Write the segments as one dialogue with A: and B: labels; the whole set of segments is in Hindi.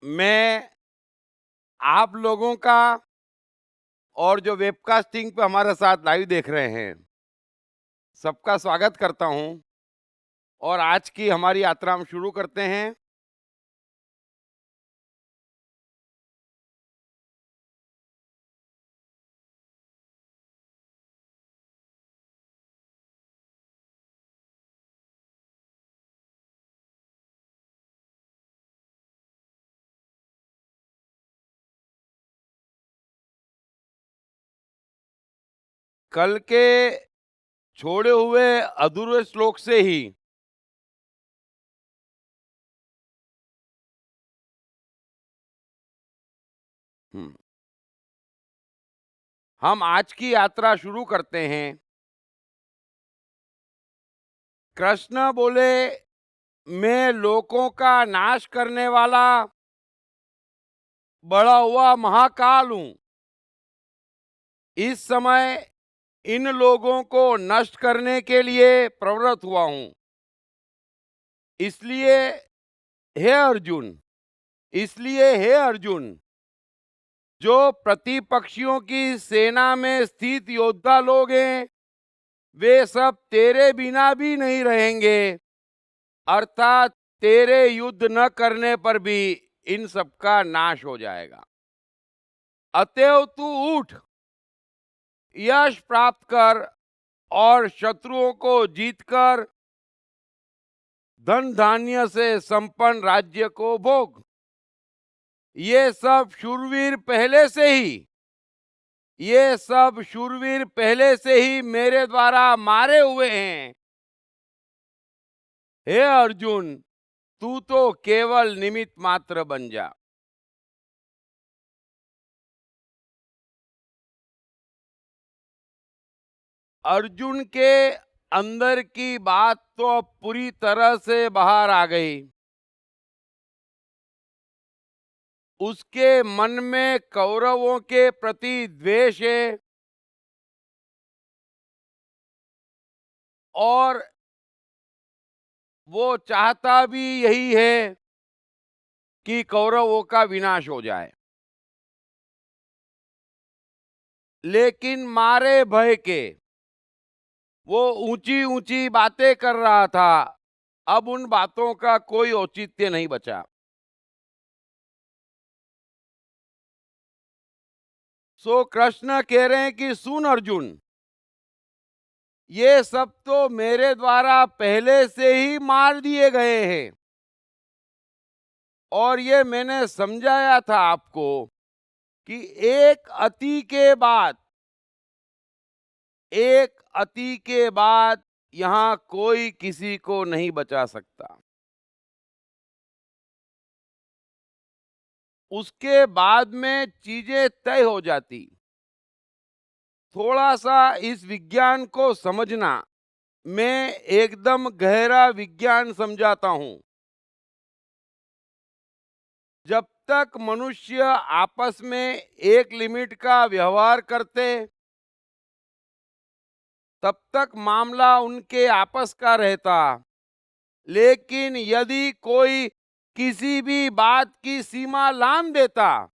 A: मैं आप लोगों का और जो वेबकास्टिंग पे हमारे साथ लाइव देख रहे हैं, सबका स्वागत करता हूं और आज की हमारी यात्रा हम शुरू करते हैं। कल के छोड़े हुए अधूरे श्लोक से ही हम्म, हम आज की यात्रा शुरू करते हैं। कृष्ण बोले, मैं लोकों का नाश करने वाला बड़ा हुआ महाकाल हूं। इस समय इन लोगों को नष्ट करने के लिए प्रवृत्त हुआ हूं। इसलिए हे अर्जुन हे अर्जुन, जो प्रतिपक्षियों की सेना में स्थित योद्धा लोग हैं, वे सब तेरे बिना भी नहीं रहेंगे। अर्थात तेरे युद्ध न करने पर भी इन सब का नाश हो जाएगा। अतएव तू उठ, यश प्राप्त कर और शत्रुओं को जीतकर धन धान्य से संपन्न राज्य को भोग। ये सब शूरवीर पहले से ही मेरे द्वारा मारे हुए हैं। हे अर्जुन, तू तो केवल निमित्त मात्र बन जा। अर्जुन के अंदर की बात तो अब पूरी तरह से बाहर आ गई। उसके मन में कौरवों के प्रति द्वेष है और वो चाहता भी यही है कि कौरवों का विनाश हो जाए। लेकिन मारे भय के वो ऊंची ऊंची बातें कर रहा था। अब उन बातों का कोई औचित्य नहीं बचा। सो कृष्ण कह रहे हैं कि सुन अर्जुन, ये सब तो मेरे द्वारा पहले से ही मार दिए गए हैं और ये मैंने समझाया था आपको कि एक अति के बाद यहां कोई किसी को नहीं बचा सकता। उसके बाद में चीजें तय हो जाती। थोड़ा सा इस विज्ञान को समझना, मैं एकदम गहरा विज्ञान समझाता हूं। जब तक मनुष्य आपस में एक लिमिट का व्यवहार करते, तब तक मामला उनके आपस का रहता। लेकिन यदि कोई किसी भी बात की सीमा लांघ देता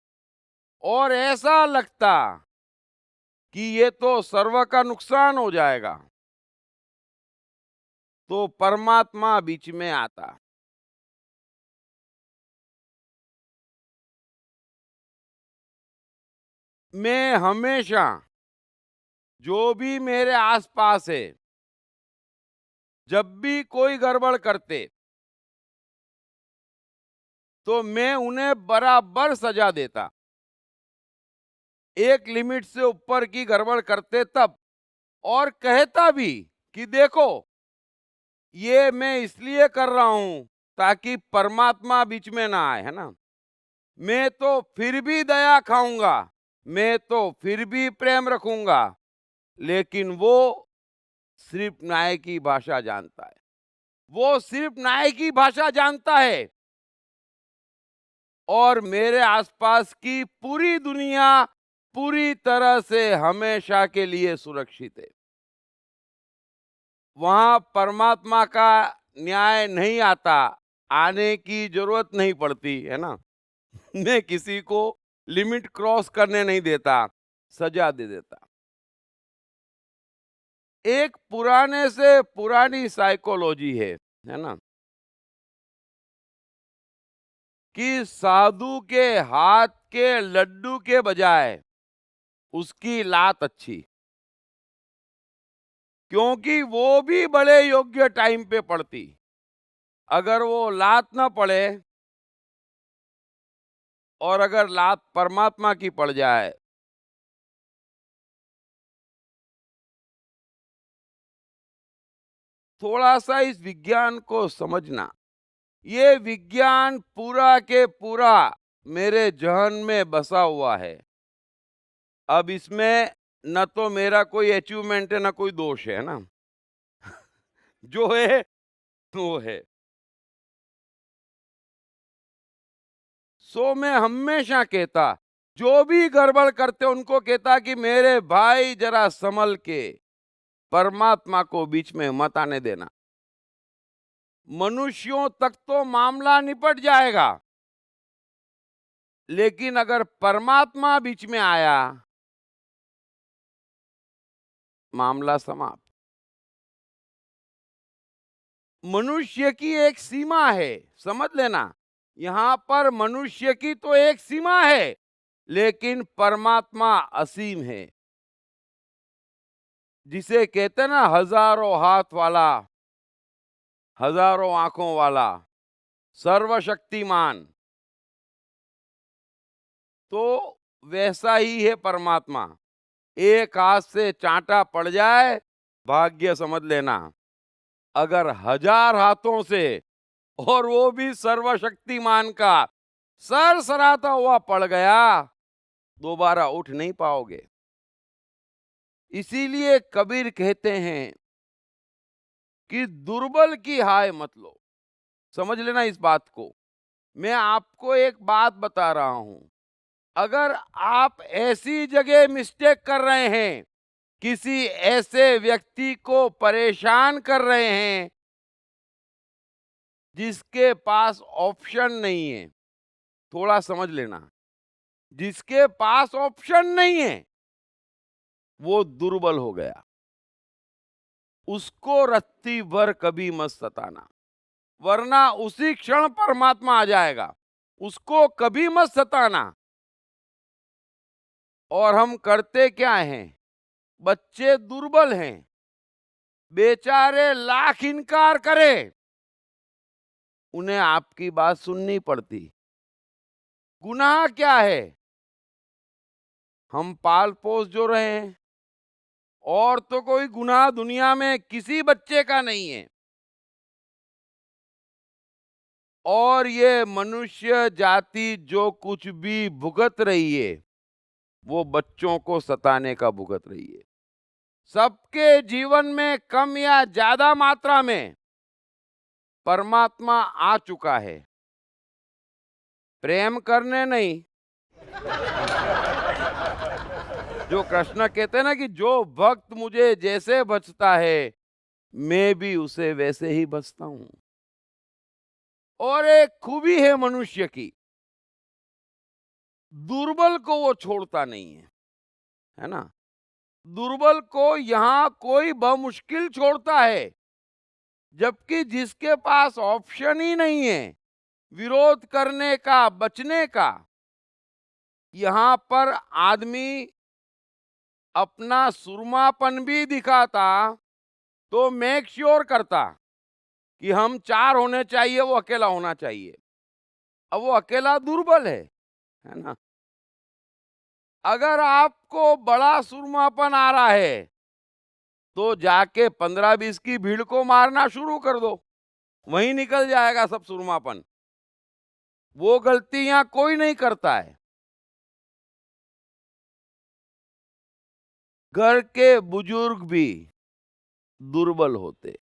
A: और ऐसा लगता कि ये तो सर्व का नुकसान हो जाएगा, तो परमात्मा बीच में आता। मैं हमेशा जो भी मेरे आसपास है, जब भी कोई गड़बड़ करते, तो मैं उन्हें बराबर सजा देता। एक लिमिट से ऊपर की गड़बड़ करते तब, और कहता भी कि देखो, ये मैं इसलिए कर रहा हूं ताकि परमात्मा बीच में ना आए, है ना। मैं तो फिर भी दया खाऊंगा, मैं तो फिर भी प्रेम रखूंगा। लेकिन वो सिर्फ न्याय की भाषा जानता है। वो सिर्फ न्याय की भाषा जानता है और मेरे आसपास की पूरी दुनिया पूरी तरह से हमेशा के लिए सुरक्षित है। वहां परमात्मा का न्याय नहीं आता, आने की जरूरत नहीं पड़ती, है ना। मैं किसी को लिमिट क्रॉस करने नहीं देता, सजा दे देता। एक पुराने से पुरानी साइकोलॉजी है ना, कि साधु के हाथ के लड्डू के बजाय उसकी लात अच्छी, क्योंकि वो भी बड़े योग्य टाइम पे पड़ती। अगर वो लात ना पड़े और अगर लात परमात्मा की पड़ जाए, थोड़ा सा इस विज्ञान को समझना। ये विज्ञान पूरा के पूरा मेरे जहन में बसा हुआ है। अब इसमें न तो मेरा कोई अचीवमेंट है, न कोई दोष है ना। जो है वो है। सो मैं हमेशा कहता, जो भी गड़बड़ करते उनको कहता कि मेरे भाई जरा संभल के, परमात्मा को बीच में मत आने देना। मनुष्यों तक तो मामला निपट जाएगा, लेकिन अगर परमात्मा बीच में आया, मामला समाप्त। मनुष्य की एक सीमा है, समझ लेना। यहां पर मनुष्य की तो एक सीमा है, लेकिन परमात्मा असीम है। जिसे कहते हैं ना, हजारों हाथ वाला, हजारों आंखों वाला, सर्वशक्तिमान, तो वैसा ही है परमात्मा। एक हाथ से चांटा पड़ जाए, भाग्य समझ लेना। अगर 1000 हाथों से, और वो भी सर्वशक्तिमान का, सरसराता हुआ पड़ गया, दोबारा उठ नहीं पाओगे। इसीलिए कबीर कहते हैं कि दुर्बल की हाय मत लो। समझ लेना इस बात को। मैं आपको एक बात बता रहा हूं, अगर आप ऐसी जगह मिस्टेक कर रहे हैं, किसी ऐसे व्यक्ति को परेशान कर रहे हैं जिसके पास ऑप्शन नहीं है, थोड़ा समझ लेना, जिसके पास ऑप्शन नहीं है वो दुर्बल हो गया। उसको रत्ती भर कभी मत सताना, वरना उसी क्षण परमात्मा आ जाएगा। उसको कभी मत सताना। और हम करते क्या हैं? बच्चे दुर्बल हैं, बेचारे लाख इनकार करें, उन्हें आपकी बात सुननी पड़ती। गुनाह क्या है? हम पाल पोस जो रहे हैं, और तो कोई गुनाह दुनिया में किसी बच्चे का नहीं है। और ये मनुष्य जाति जो कुछ भी भुगत रही है, वो बच्चों को सताने का भुगत रही है। सबके जीवन में कम या ज्यादा मात्रा में परमात्मा आ चुका है, प्रेम करने नहीं। जो कृष्ण कहते हैं ना कि जो भक्त मुझे जैसे भजता है, मैं भी उसे वैसे ही भजता हूं। और एक खूबी है मनुष्य की, दुर्बल को वो छोड़ता नहीं है ना। दुर्बल को यहां कोई बमुश्किल छोड़ता है, जबकि जिसके पास ऑप्शन ही नहीं है विरोध करने का, बचने का, यहां पर आदमी अपना सुरमापन भी दिखाता तो मेक श्योर करता कि हम 4 होने चाहिए, वो अकेला होना चाहिए। अब वो अकेला दुर्बल है ना। अगर आपको बड़ा सुरमापन आ रहा है तो जाके 15-20 की भीड़ को मारना शुरू कर दो, वहीं निकल जाएगा सब सुरमापन। वो गलतियां कोई नहीं करता है। घर के बुजुर्ग भी दुर्बल होते।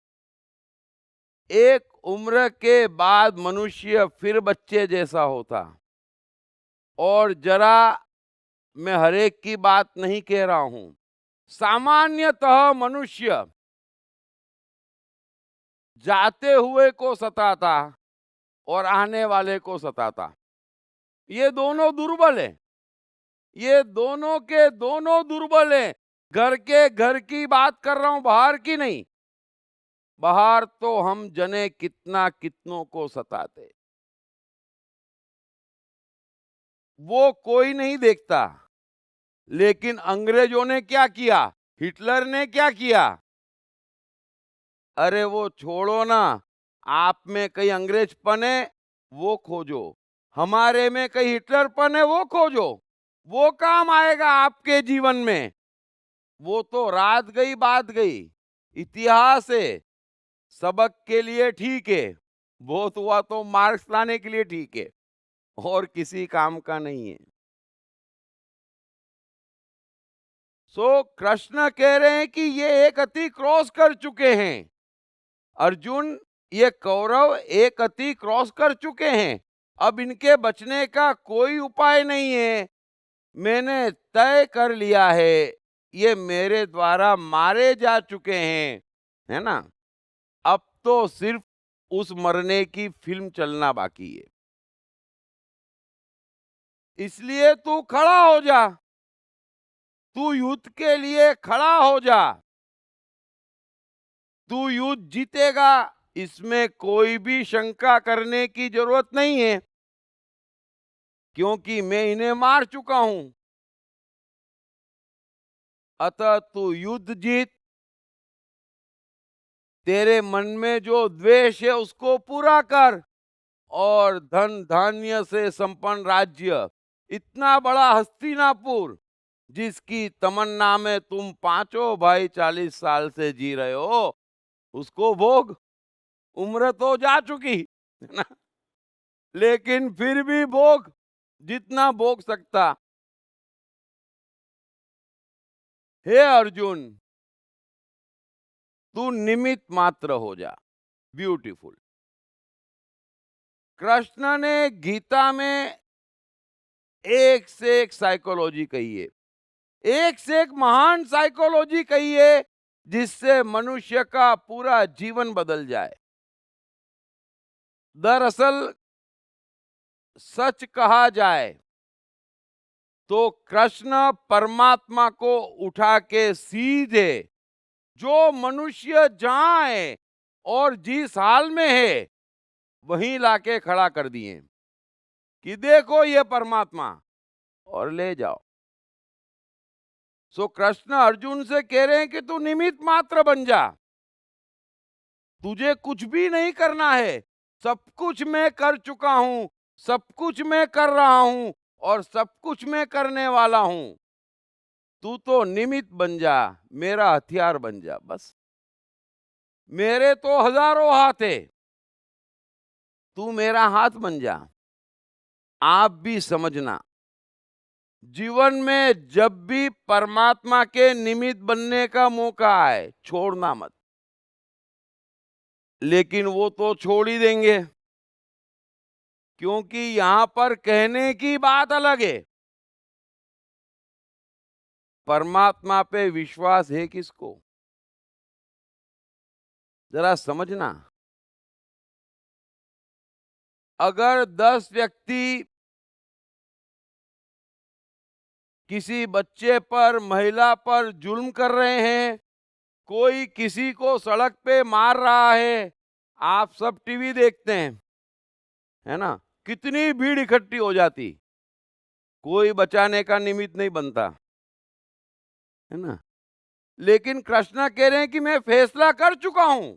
A: एक उम्र के बाद मनुष्य फिर बच्चे जैसा होता। और जरा, मैं हर एक की बात नहीं कह रहा हूं, सामान्यतः मनुष्य जाते हुए को सताता और आने वाले को सताता। ये दोनों दुर्बल है, ये दोनों के दोनों दुर्बल है। घर के घर की बात कर रहा हूं, बाहर की नहीं। बाहर तो हम जने कितना कितनों को सताते, वो कोई नहीं देखता। लेकिन अंग्रेजों ने क्या किया, हिटलर ने क्या किया? अरे वो छोड़ो ना, आप में कहीं अंग्रेजपन है वो खोजो, हमारे में कहीं हिटलरपन है वो खोजो। वो काम आएगा आपके जीवन में। वो तो रात गई बात गई, इतिहास है, सबक के लिए ठीक है, बहुत हुआ तो मार्क्स लाने के लिए ठीक है, और किसी काम का नहीं है। सो कृष्ण कह रहे हैं कि ये एक अति क्रॉस कर चुके हैं। अर्जुन, ये कौरव एक अति क्रॉस कर चुके हैं, अब इनके बचने का कोई उपाय नहीं है। मैंने तय कर लिया है, ये मेरे द्वारा मारे जा चुके हैं, है ना? अब तो सिर्फ उस मरने की फिल्म चलना बाकी है। इसलिए तू खड़ा हो जा, तू युद्ध के लिए खड़ा हो जा। तू युद्ध जीतेगा, इसमें कोई भी शंका करने की जरूरत नहीं है, क्योंकि मैं इन्हें मार चुका हूं। अतः तू युद्ध जीत, तेरे मन में जो द्वेष है उसको पूरा कर, और धन धान्य से संपन्न राज्य, इतना बड़ा हस्तिनापुर, जिसकी तमन्ना में तुम पांचों भाई 40 साल से जी रहे हो, उसको भोग। उम्र तो जा चुकी है ना, लेकिन फिर भी भोग, जितना भोग सकता। हे अर्जुन, तू निमित्त मात्र हो जा। ब्यूटीफुल। कृष्ण ने गीता में एक से एक साइकोलॉजी कही है, एक से एक महान साइकोलॉजी कही है, जिससे मनुष्य का पूरा जीवन बदल जाए। दरअसल सच कहा जाए तो कृष्ण परमात्मा को उठा के सीधे, जो मनुष्य जहां है और जिस हाल में है वहीं लाके खड़ा कर दिए कि देखो ये परमात्मा, और ले जाओ। सो कृष्ण अर्जुन से कह रहे हैं कि तू निमित्त मात्र बन जा, तुझे कुछ भी नहीं करना है, सब कुछ मैं कर चुका हूं, सब कुछ मैं कर रहा हूं, और सब कुछ मैं करने वाला हूं। तू तो निमित्त बन जा, मेरा हथियार बन जा बस। मेरे तो हजारों हाथ है, तू मेरा हाथ बन जा। आप भी समझना, जीवन में जब भी परमात्मा के निमित्त बनने का मौका आए, छोड़ना मत। लेकिन वो तो छोड़ ही देंगे, क्योंकि यहां पर कहने की बात अलग है। परमात्मा पे विश्वास है किसको, जरा समझना। अगर 10 व्यक्ति किसी बच्चे पर, महिला पर जुल्म कर रहे हैं, कोई किसी को सड़क पे मार रहा है, आप सब टीवी देखते हैं, है ना? कितनी भीड़ इकट्ठी हो जाती, कोई बचाने का निमित्त नहीं बनता, है ना? लेकिन कृष्णा कह रहे हैं कि मैं फैसला कर चुका हूं,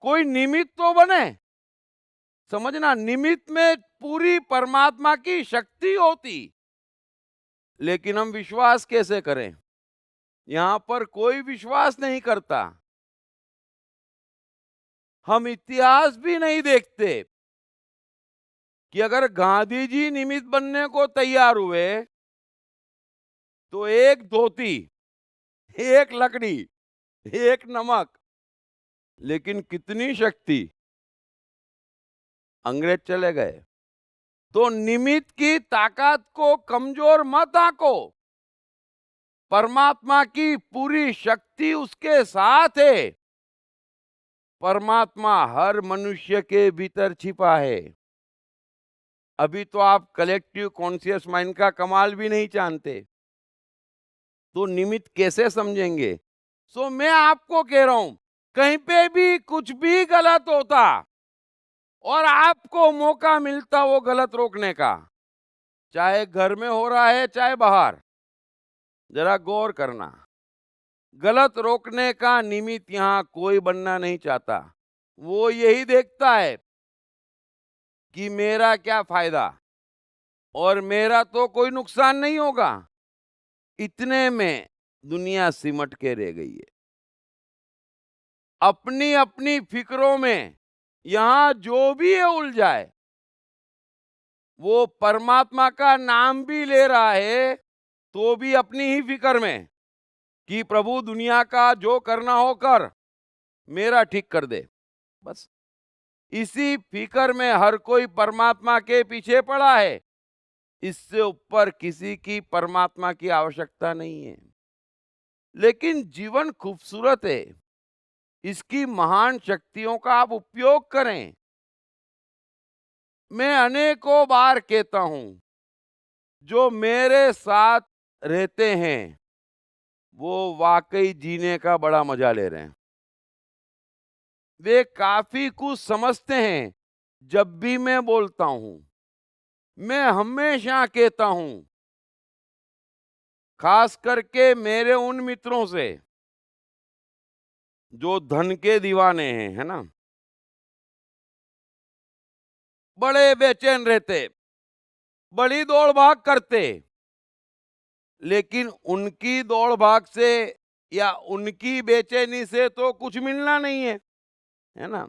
A: कोई निमित्त तो बने। समझना, निमित्त में पूरी परमात्मा की शक्ति होती, लेकिन हम विश्वास कैसे करें? यहां पर कोई विश्वास नहीं करता। हम इतिहास भी नहीं देखते कि अगर गांधी जी निमित्त बनने को तैयार हुए तो एक धोती, एक लकड़ी, एक नमक, लेकिन कितनी शक्ति, अंग्रेज चले गए। तो निमित्त की ताकत को कमजोर मत आंको, परमात्मा की पूरी शक्ति उसके साथ है। परमात्मा हर मनुष्य के भीतर छिपा है। अभी तो आप कलेक्टिव कॉन्शियस माइंड का कमाल भी नहीं जानते, तो निमित्त कैसे समझेंगे? सो मैं आपको कह रहा हूं, कहीं पे भी कुछ भी गलत होता और आपको मौका मिलता वो गलत रोकने का, चाहे घर में हो रहा है चाहे बाहर, जरा गौर करना। गलत रोकने का निमित्त यहां कोई बनना नहीं चाहता। वो यही देखता है कि मेरा क्या फायदा और मेरा तो कोई नुकसान नहीं होगा। इतने में दुनिया सिमट के रह गई है अपनी अपनी फिक्रों में। यहां जो भी है उलझाए, वो परमात्मा का नाम भी ले रहा है तो भी अपनी ही फिक्र में कि प्रभु दुनिया का जो करना हो कर, मेरा ठीक कर दे। बस इसी फिक्र में हर कोई परमात्मा के पीछे पड़ा है। इससे ऊपर किसी की परमात्मा की आवश्यकता नहीं है। लेकिन जीवन खूबसूरत है, इसकी महान शक्तियों का आप उपयोग करें। मैं अनेकों बार कहता हूं, जो मेरे साथ रहते हैं वो वाकई जीने का बड़ा मजा ले रहे हैं। वे काफी कुछ समझते हैं। जब भी मैं बोलता हूं, मैं हमेशा कहता हूं, खास करके मेरे उन मित्रों से जो धन के दीवाने हैं, है ना, बड़े बेचैन रहते, बड़ी दौड़ भाग करते, लेकिन उनकी दौड़ भाग से या उनकी बेचैनी से तो कुछ मिलना नहीं है ना।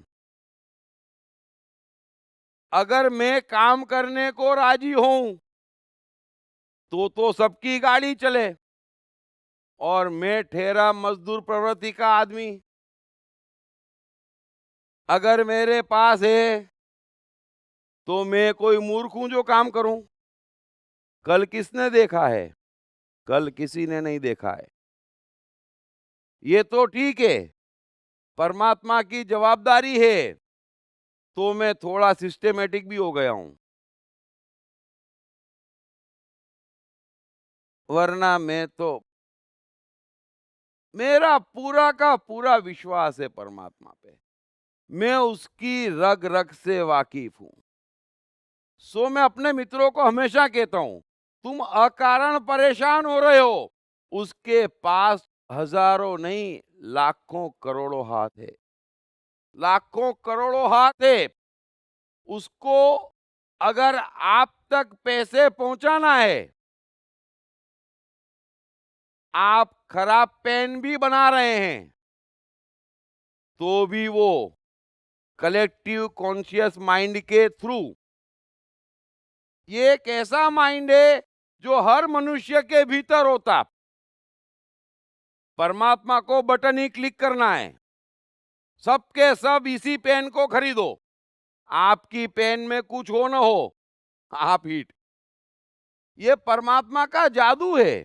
A: अगर मैं काम करने को राजी हूं तो सबकी गाड़ी चले, और मैं ठहरा मजदूर प्रवृत्ति का आदमी। अगर मेरे पास है तो मैं कोई मूर्ख हूं जो काम करूं। कल किसने देखा है? कल किसी ने नहीं देखा है। ये तो ठीक है, परमात्मा की जवाबदारी है, तो मैं थोड़ा सिस्टेमेटिक भी हो गया हूं। वरना मैं तो, मेरा पूरा का पूरा विश्वास है परमात्मा पे। मैं उसकी रग रग से वाकिफ हूं। सो मैं अपने मित्रों को हमेशा कहता हूं, तुम अकारण परेशान हो रहे हो, उसके पास हजारों नहीं लाखों करोड़ों हाथ है। लाखों करोड़ों हाथ है। उसको अगर आप तक पैसे पहुंचाना है, आप खराब पेन भी बना रहे हैं तो भी वो कलेक्टिव कॉन्शियस माइंड के थ्रू, ये एक ऐसा माइंड है जो हर मनुष्य के भीतर होता। परमात्मा को बटन ही क्लिक करना है, सबके सब इसी पेन को खरीदो। आपकी पेन में कुछ हो ना हो, आप हिट। ये परमात्मा का जादू है।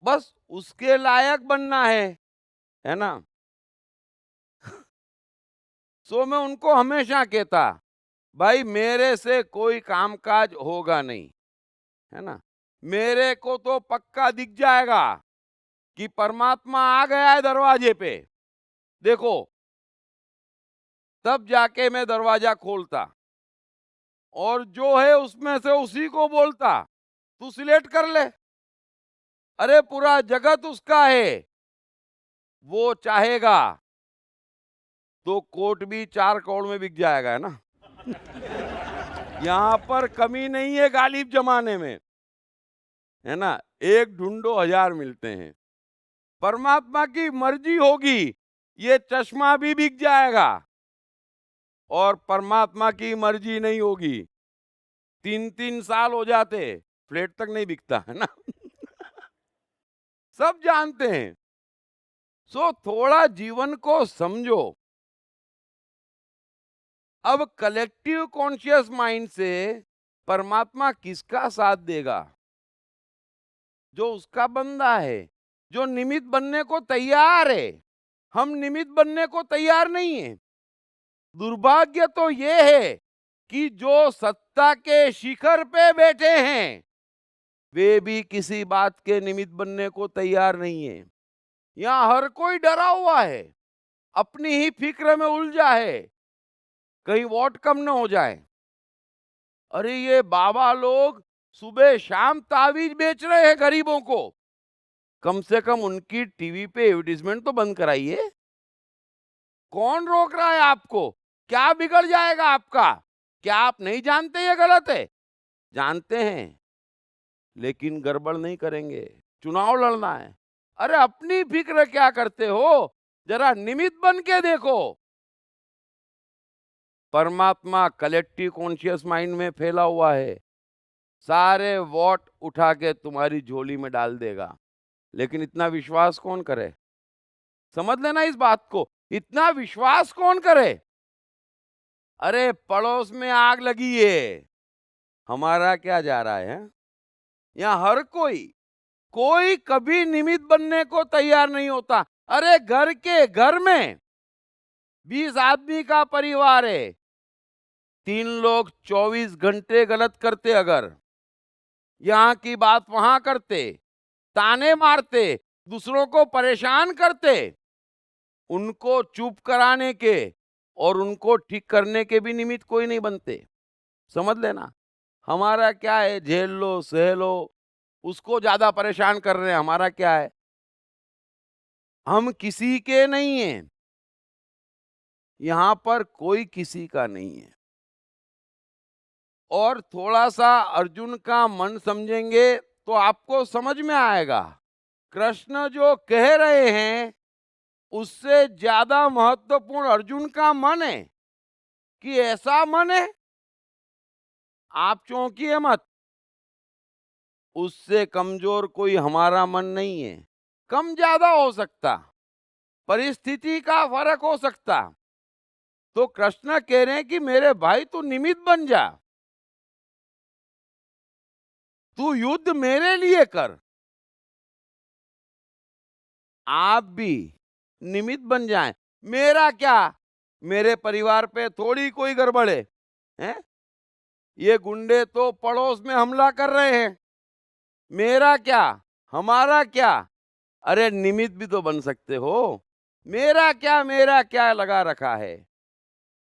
A: बस उसके लायक बनना है ना। सो मैं उनको हमेशा कहता, भाई मेरे से कोई कामकाज होगा नहीं, है ना। मेरे को तो पक्का दिख जाएगा कि परमात्मा आ गया है दरवाजे पे, देखो, तब जाके मैं दरवाजा खोलता और जो है उसमें से उसी को बोलता, तू सिलेक्ट कर ले। अरे पूरा जगत उसका है, वो चाहेगा तो कोट भी 4 करोड़ में बिक जाएगा, है ना। यहां पर कमी नहीं है गालिब जमाने में, है ना। एक ढूंढो हजार मिलते हैं। परमात्मा की मर्जी होगी, ये चश्मा भी बिक जाएगा। और परमात्मा की मर्जी नहीं होगी, 3-3 साल हो जाते, फ्लैट तक नहीं बिकता, है ना। सब जानते हैं। सो थोड़ा जीवन को समझो। अब कलेक्टिव कॉन्शियस माइंड से परमात्मा किसका साथ देगा? जो उसका बंदा है, जो निमित्त बनने को तैयार है। हम निमित्त बनने को तैयार नहीं है। दुर्भाग्य तो ये है कि जो सत्ता के शिखर पे बैठे हैं वे भी किसी बात के निमित्त बनने को तैयार नहीं है। यहां हर कोई डरा हुआ है, अपनी ही फिक्र में उलझा है, कहीं वोट कम न हो जाए। अरे ये बाबा लोग सुबह शाम तावीज बेच रहे हैं गरीबों को, कम से कम उनकी टीवी पे एडवर्टीजमेंट तो बंद कराइए। कौन रोक रहा है आपको? क्या बिगड़ जाएगा आपका? क्या आप नहीं जानते ये गलत है? जानते हैं, लेकिन गड़बड़ नहीं करेंगे। चुनाव लड़ना है। अरे अपनी फिक्र क्या करते हो? जरा निमित्त बन के देखो। परमात्मा कलेक्टिव कॉन्शियस माइंड में फैला हुआ है, सारे वोट उठा के तुम्हारी झोली में डाल देगा। लेकिन इतना विश्वास कौन करे? समझ लेना इस बात को, इतना विश्वास कौन करे? अरे पड़ोस में आग लगी है, हमारा क्या जा रहा है? यहाँ हर कोई कभी निमित्त बनने को तैयार नहीं होता। अरे घर के घर में 20 आदमी का परिवार है, 3 लोग 24 घंटे गलत करते, अगर यहाँ की बात वहां करते, ताने मारते, दूसरों को परेशान करते, उनको चुप कराने के और उनको ठीक करने के भी निमित्त कोई नहीं बनते। समझ लेना, हमारा क्या है, झेल लो सह लो, उसको ज्यादा परेशान कर रहे हैं, हमारा क्या है? हम किसी के नहीं हैं, यहां पर कोई किसी का नहीं है। और थोड़ा सा अर्जुन का मन समझेंगे तो आपको समझ में आएगा, कृष्ण जो कह रहे हैं उससे ज्यादा महत्वपूर्ण अर्जुन का मन है। कि ऐसा मन है, आप चौंकिए मत, उससे कमजोर कोई हमारा मन नहीं है। कम ज्यादा हो सकता, परिस्थिति का फर्क हो सकता, तो कृष्ण कह रहे हैं कि मेरे भाई तू निमित्त बन जा, तू युद्ध मेरे लिए कर। आप भी निमित्त बन जाएं। मेरा क्या, मेरे परिवार पे थोड़ी कोई गड़बड़ है, हैं? ये गुंडे तो पड़ोस में हमला कर रहे हैं, मेरा क्या, हमारा क्या? अरे निमित्त भी तो बन सकते हो। मेरा क्या लगा रखा है,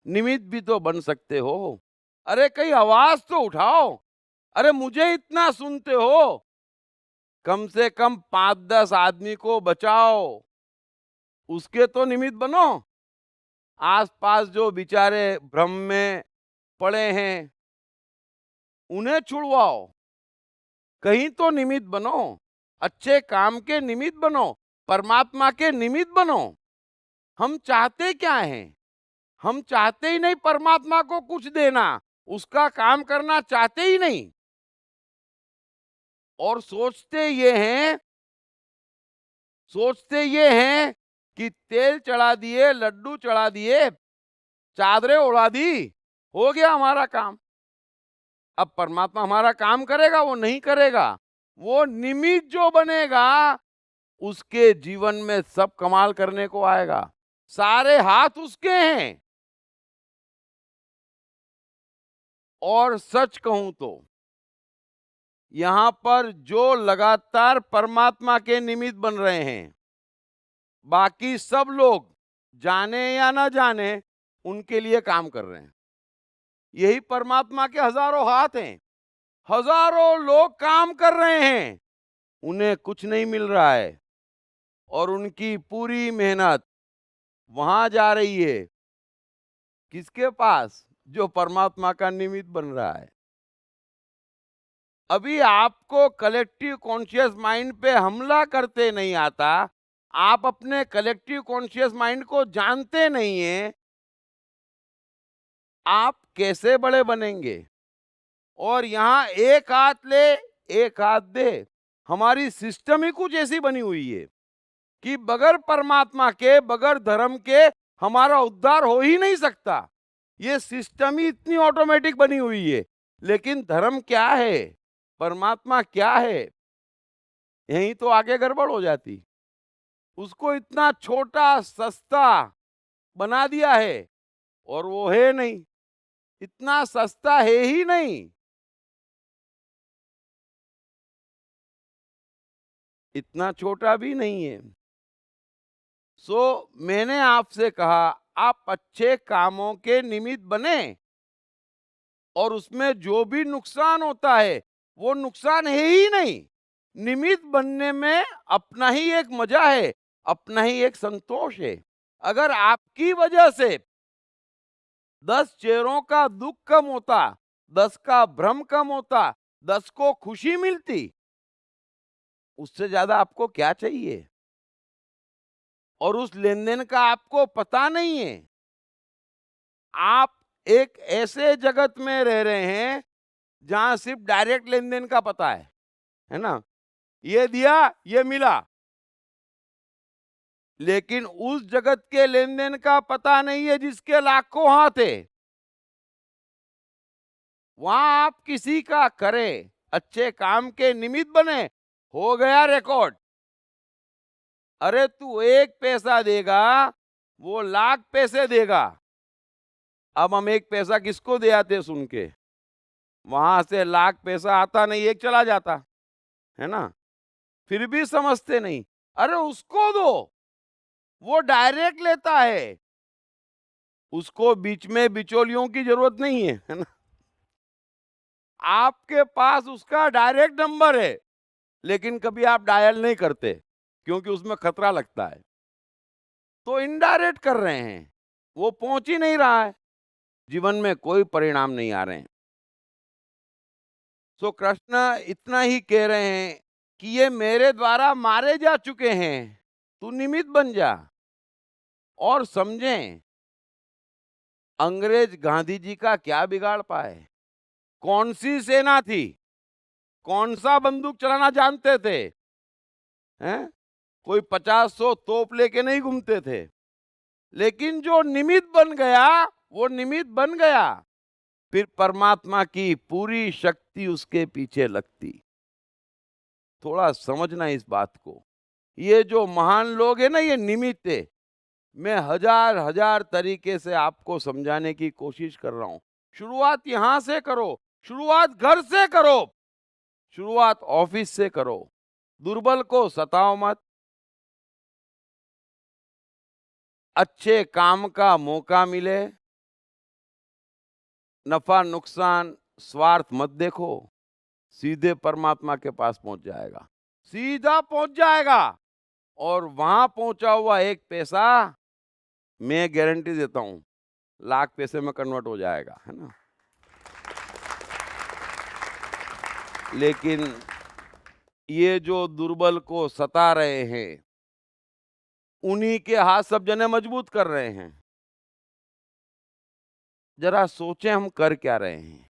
A: निमित्त भी तो बन सकते हो। अरे कहीं आवाज तो उठाओ। अरे मुझे इतना सुनते हो, कम से कम 5-10 आदमी को बचाओ, उसके तो निमित्त बनो। आसपास जो बेचारे भ्रम में पड़े हैं उन्हें छुड़वाओ, कहीं तो निमित्त बनो, अच्छे काम के निमित्त बनो, परमात्मा के निमित्त बनो। हम चाहते क्या हैं? हम चाहते ही नहीं परमात्मा को कुछ देना, उसका काम करना चाहते ही नहीं। और सोचते ये हैं कि तेल चढ़ा दिए, लड्डू चढ़ा दिए, चादरें उड़ा दी, हो गया हमारा काम। अब परमात्मा हमारा काम करेगा? वो नहीं करेगा। वो निमित्त जो बनेगा उसके जीवन में सब कमाल करने को आएगा। सारे हाथ उसके हैं। और सच कहूं तो यहां पर जो लगातार परमात्मा के निमित्त बन रहे हैं, बाकी सब लोग जाने या ना जाने उनके लिए काम कर रहे हैं। यही परमात्मा के हजारों हाथ हैं, हजारों लोग काम कर रहे हैं, उन्हें कुछ नहीं मिल रहा है और उनकी पूरी मेहनत वहां जा रही है, किसके पास? जो परमात्मा का निमित्त बन रहा है। अभी आपको कलेक्टिव कॉन्शियस माइंड पे हमला करते नहीं आता, आप अपने कलेक्टिव कॉन्शियस माइंड को जानते नहीं हैं, आप कैसे बड़े बनेंगे? और यहां एक हाथ ले एक हाथ दे, हमारी सिस्टम ही कुछ ऐसी बनी हुई है कि बगैर परमात्मा के, बगैर धर्म के हमारा उद्धार हो ही नहीं सकता। ये सिस्टम ही इतनी ऑटोमेटिक बनी हुई है। लेकिन धर्म क्या है, परमात्मा क्या है, यहीं तो आगे गड़बड़ हो जाती। उसको इतना छोटा सस्ता बना दिया है और वो है नहीं। इतना सस्ता है ही नहीं, इतना छोटा भी नहीं है। मैंने आपसे कहा आप अच्छे कामों के निमित्त बने, और उसमें जो भी नुकसान होता है वो नुकसान है ही नहीं। निमित्त बनने में अपना ही एक मजा है, अपना ही एक संतोष है। अगर आपकी वजह से 10 चेहरों का दुख कम होता, 10 का भ्रम कम होता, 10 को खुशी मिलती, उससे ज्यादा आपको क्या चाहिए? और उस लेन देन का आपको पता नहीं है। आप एक ऐसे जगत में रह रहे हैं जहां सिर्फ डायरेक्ट लेन देन का पता है ना? ये दिया, ये मिला, लेकिन उस जगत के लेन देन का पता नहीं है जिसके लाखों हाथ है। वहां आप किसी का करें, अच्छे काम के निमित्त बने, हो गया रिकॉर्ड। अरे तू 1 पैसा देगा, वो लाख पैसे देगा। अब हम 1 पैसा किसको दे आते सुन के? वहां से लाख पैसा आता नहीं, एक चला जाता है ना? फिर भी समझते नहीं। अरे उसको दो, वो डायरेक्ट लेता है, उसको बीच में बिचौलियों की जरूरत नहीं है ना? आपके पास उसका डायरेक्ट नंबर है, लेकिन कभी आप डायल नहीं करते क्योंकि उसमें खतरा लगता है। तो इनडायरेक्ट कर रहे हैं, वो पहुंच ही नहीं रहा है, जीवन में कोई परिणाम नहीं आ रहे हैं। कृष्ण इतना ही कह रहे हैं कि ये मेरे द्वारा मारे जा चुके हैं, तू निमित्त बन जा। और समझें, अंग्रेज गांधी जी का क्या बिगाड़ पाए? कौन सी सेना थी? कौन सा बंदूक चलाना जानते थे? हैं? कोई 50-100 तोप लेके नहीं घूमते थे। लेकिन जो निमित्त बन गया, वो निमित्त बन गया, फिर परमात्मा की पूरी शक्ति उसके पीछे लगती। थोड़ा समझना इस बात को। ये जो महान लोग हैं ना, ये निमित्त है। मैं हजार हजार तरीके से आपको समझाने की कोशिश कर रहा हूं। शुरुआत यहां से करो, शुरुआत घर से करो, शुरुआत ऑफिस से करो। दुर्बल को सताओ मत, अच्छे काम का मौका मिले, नफा नुकसान स्वार्थ मत देखो, सीधे परमात्मा के पास पहुंच जाएगा, सीधा पहुंच जाएगा। और वहां पहुंचा हुआ 1 पैसा, मैं गारंटी देता हूं, लाख पैसे में कन्वर्ट हो जाएगा, है ना? लेकिन ये जो दुर्बल को सता रहे हैं, उन्हीं के हाथ सब जने मजबूत कर रहे हैं। जरा सोचें हम कर क्या रहे हैं?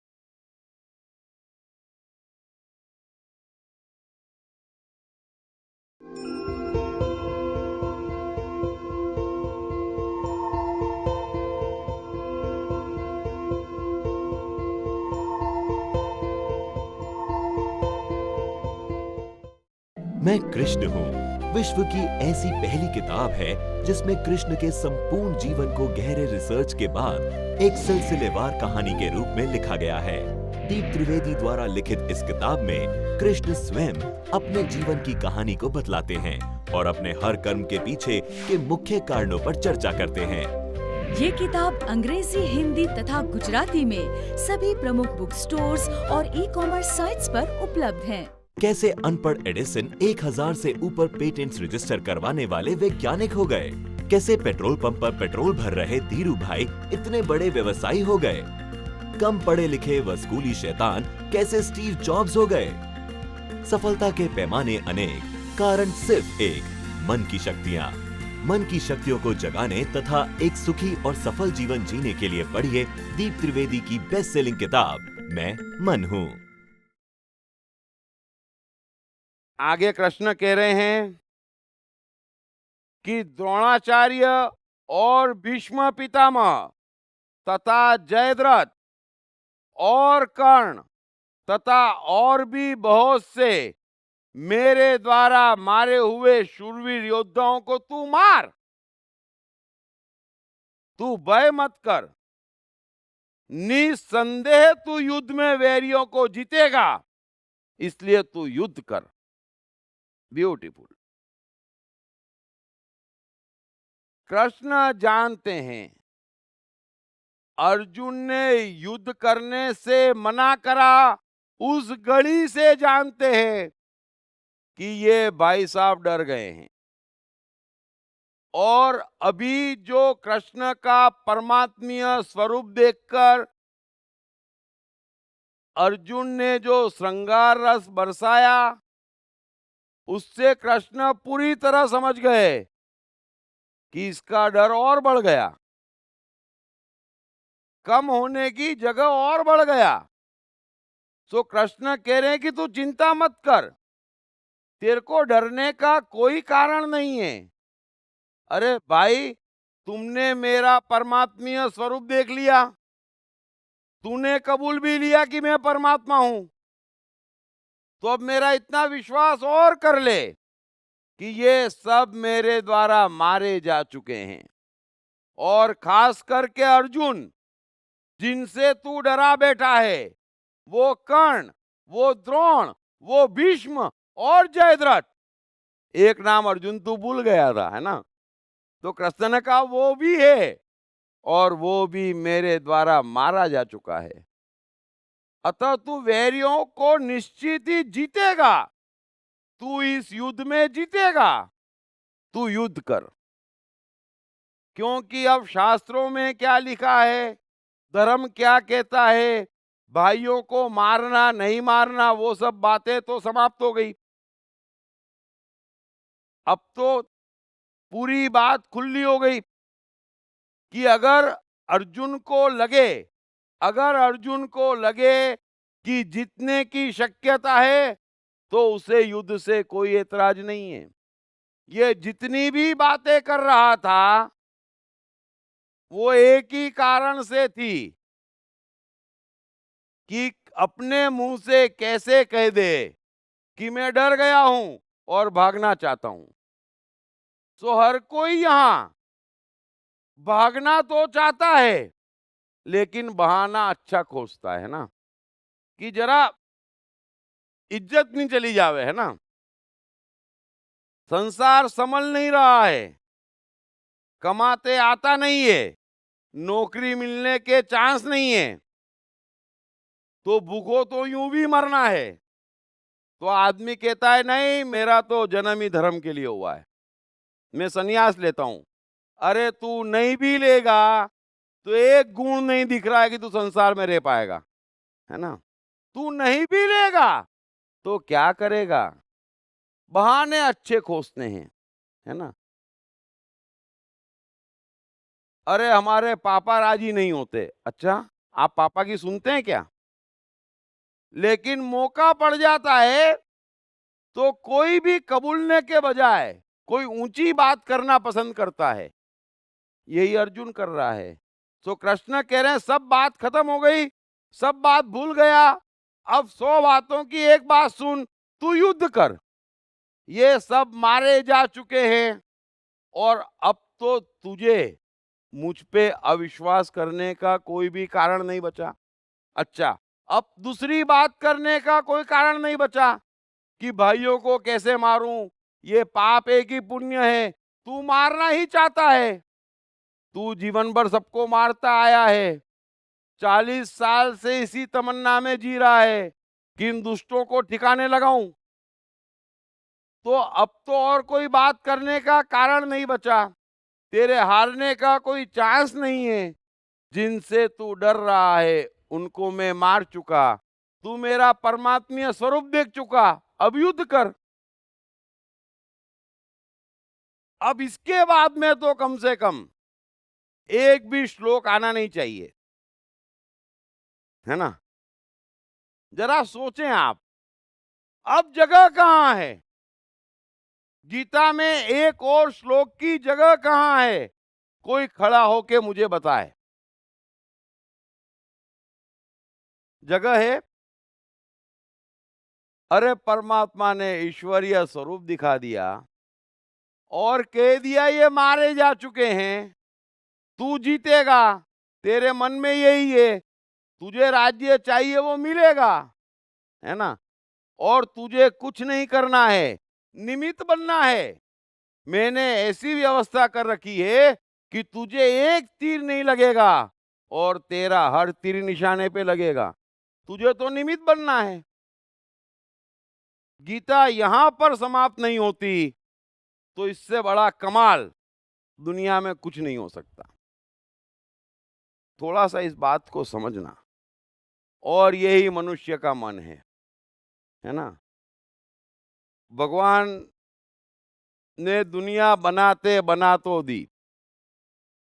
B: मैं कृष्ण हूँ विश्व की ऐसी पहली किताब है जिसमें कृष्ण के संपूर्ण जीवन को गहरे रिसर्च के बाद एक सिलसिलेवार कहानी के रूप में लिखा गया है। दीप त्रिवेदी द्वारा लिखित इस किताब में कृष्ण स्वयं अपने जीवन की कहानी को बतलाते हैं और अपने हर कर्म के पीछे के मुख्य कारणों पर चर्चा करते हैं।
C: ये किताब अंग्रेजी, हिंदी तथा गुजराती में सभी प्रमुख बुक स्टोर्स और ई-कॉमर्स साइट्स पर उपलब्ध है।
B: कैसे अनपढ़ एडिसन 1000 से ऊपर पेटेंट्स रजिस्टर करवाने वाले वैज्ञानिक हो गए, कैसे पेट्रोल पंप पर पेट्रोल भर रहे धीरू भाई इतने बड़े व्यवसायी हो गए, कम पढ़े लिखे व स्कूली शैतान कैसे स्टीव जॉब्स हो गए। सफलता के पैमाने अनेक, कारण सिर्फ एक, मन की शक्तियाँ। मन की शक्तियों को जगाने तथा एक सुखी और सफल जीवन जीने के लिए पढ़िए दीप त्रिवेदी की बेस्ट सेलिंग किताब मैं मन हूँ।
A: आगे कृष्ण कह रहे हैं कि द्रोणाचार्य और भीष्म पितामह तथा जयद्रथ और कर्ण तथा और भी बहुत से मेरे द्वारा मारे हुए शूरवीर योद्धाओं को तू मार, तू भय मत कर, निसंदेह तू युद्ध में वैरियों को जीतेगा, इसलिए तू युद्ध कर। ब्यूटीफुल। कृष्ण जानते हैं अर्जुन ने युद्ध करने से मना करा, उस घड़ी से जानते हैं कि ये भाई साहब डर गए हैं। और अभी जो कृष्ण का परमात्मीय स्वरूप देखकर अर्जुन ने जो श्रृंगार रस बरसाया, उससे कृष्ण पूरी तरह समझ गए कि इसका डर और बढ़ गया, कम होने की जगह और बढ़ गया। सो कृष्ण कह रहे हैं कि तू चिंता मत कर, तेरे को डरने का कोई कारण नहीं है। अरे भाई, तुमने मेरा परमात्मीय स्वरूप देख लिया, तूने कबूल भी लिया कि मैं परमात्मा हूं, तो अब मेरा इतना विश्वास और कर ले कि ये सब मेरे द्वारा मारे जा चुके हैं। और खास करके अर्जुन, जिनसे तू डरा बैठा है, वो कर्ण, वो द्रोण, वो भीष्म और जयद्रथ। एक नाम अर्जुन तू भूल गया था, है ना? तो कृष्ण ने कहा वो भी है, और वो भी मेरे द्वारा मारा जा चुका है। अतः तू वैरियों को निश्चित ही जीतेगा, तू इस युद्ध में जीतेगा, तू युद्ध कर। क्योंकि अब शास्त्रों में क्या लिखा है, धर्म क्या कहता है, भाइयों को मारना नहीं मारना, वो सब बातें तो समाप्त हो गई। अब तो पूरी बात खुली हो गई कि अगर अर्जुन को लगे कि जीतने की शक्यता है, तो उसे युद्ध से कोई एतराज नहीं है। ये जितनी भी बातें कर रहा था, वो एक ही कारण से थी कि अपने मुंह से कैसे कह दे कि मैं डर गया हूं और भागना चाहता हूं। सो हर कोई यहां भागना तो चाहता है, लेकिन बहाना अच्छा खोजता है ना, कि जरा इज्जत नहीं चली जावे, है ना? संसार संभल नहीं रहा है, कमाते आता नहीं है, नौकरी मिलने के चांस नहीं है, तो भूखो तो यूं भी मरना है। तो आदमी कहता है नहीं, मेरा तो जन्म ही धर्म के लिए हुआ है, मैं संन्यास लेता हूं। अरे तू नहीं भी लेगा तो एक गुण नहीं दिख रहा है कि तू संसार में रह पाएगा, है ना? तू नहीं भी लेगा तो क्या करेगा? बहाने अच्छे खोजते हैं, है ना? अरे हमारे पापा राजी नहीं होते। अच्छा, आप पापा की सुनते हैं क्या? लेकिन मौका पड़ जाता है तो कोई भी कबूलने के बजाय कोई ऊंची बात करना पसंद करता है। यही अर्जुन कर रहा है। तो कृष्ण कह रहे हैं सब बात खत्म हो गई, सब बात भूल गया, अब 100 बातों की एक बात सुन, तू युद्ध कर। ये सब मारे जा चुके हैं, और अब तो तुझे मुझ पे अविश्वास करने का कोई भी कारण नहीं बचा। अच्छा, अब दूसरी बात करने का कोई कारण नहीं बचा कि भाइयों को कैसे मारूं, ये पाप है कि पुण्य है। तू मारना ही चाहता है, तू जीवन भर सबको मारता आया है, 40 साल से इसी तमन्ना में जी रहा है कि इन दुष्टों को ठिकाने लगाऊं। तो अब तो और कोई बात करने का कारण नहीं बचा, तेरे हारने का कोई चांस नहीं है। जिनसे तू डर रहा है उनको मैं मार चुका, तू मेरा परमात्मीय स्वरूप देख चुका, अब युद्ध कर। अब इसके बाद में तो कम से कम एक भी श्लोक आना नहीं चाहिए, है ना? जरा सोचें आप, अब जगह कहां है? गीता में एक और श्लोक की जगह कहां है? कोई खड़ा होके मुझे बताए। जगह है? अरे परमात्मा ने ईश्वरीय स्वरूप दिखा दिया और कह दिया ये मारे जा चुके हैं, तू जीतेगा, तेरे मन में यही है, तुझे राज्य चाहिए वो मिलेगा, है ना? और तुझे कुछ नहीं करना है, निमित्त बनना है। मैंने ऐसी व्यवस्था कर रखी है कि तुझे एक तीर नहीं लगेगा और तेरा हर तीर निशाने पे लगेगा। तुझे तो निमित्त बनना है। गीता यहां पर समाप्त नहीं होती तो इससे बड़ा कमाल दुनिया में कुछ नहीं हो सकता। थोड़ा सा इस बात को समझना। और यही मनुष्य का मन है ना? भगवान ने दुनिया बनाते बना तो दी,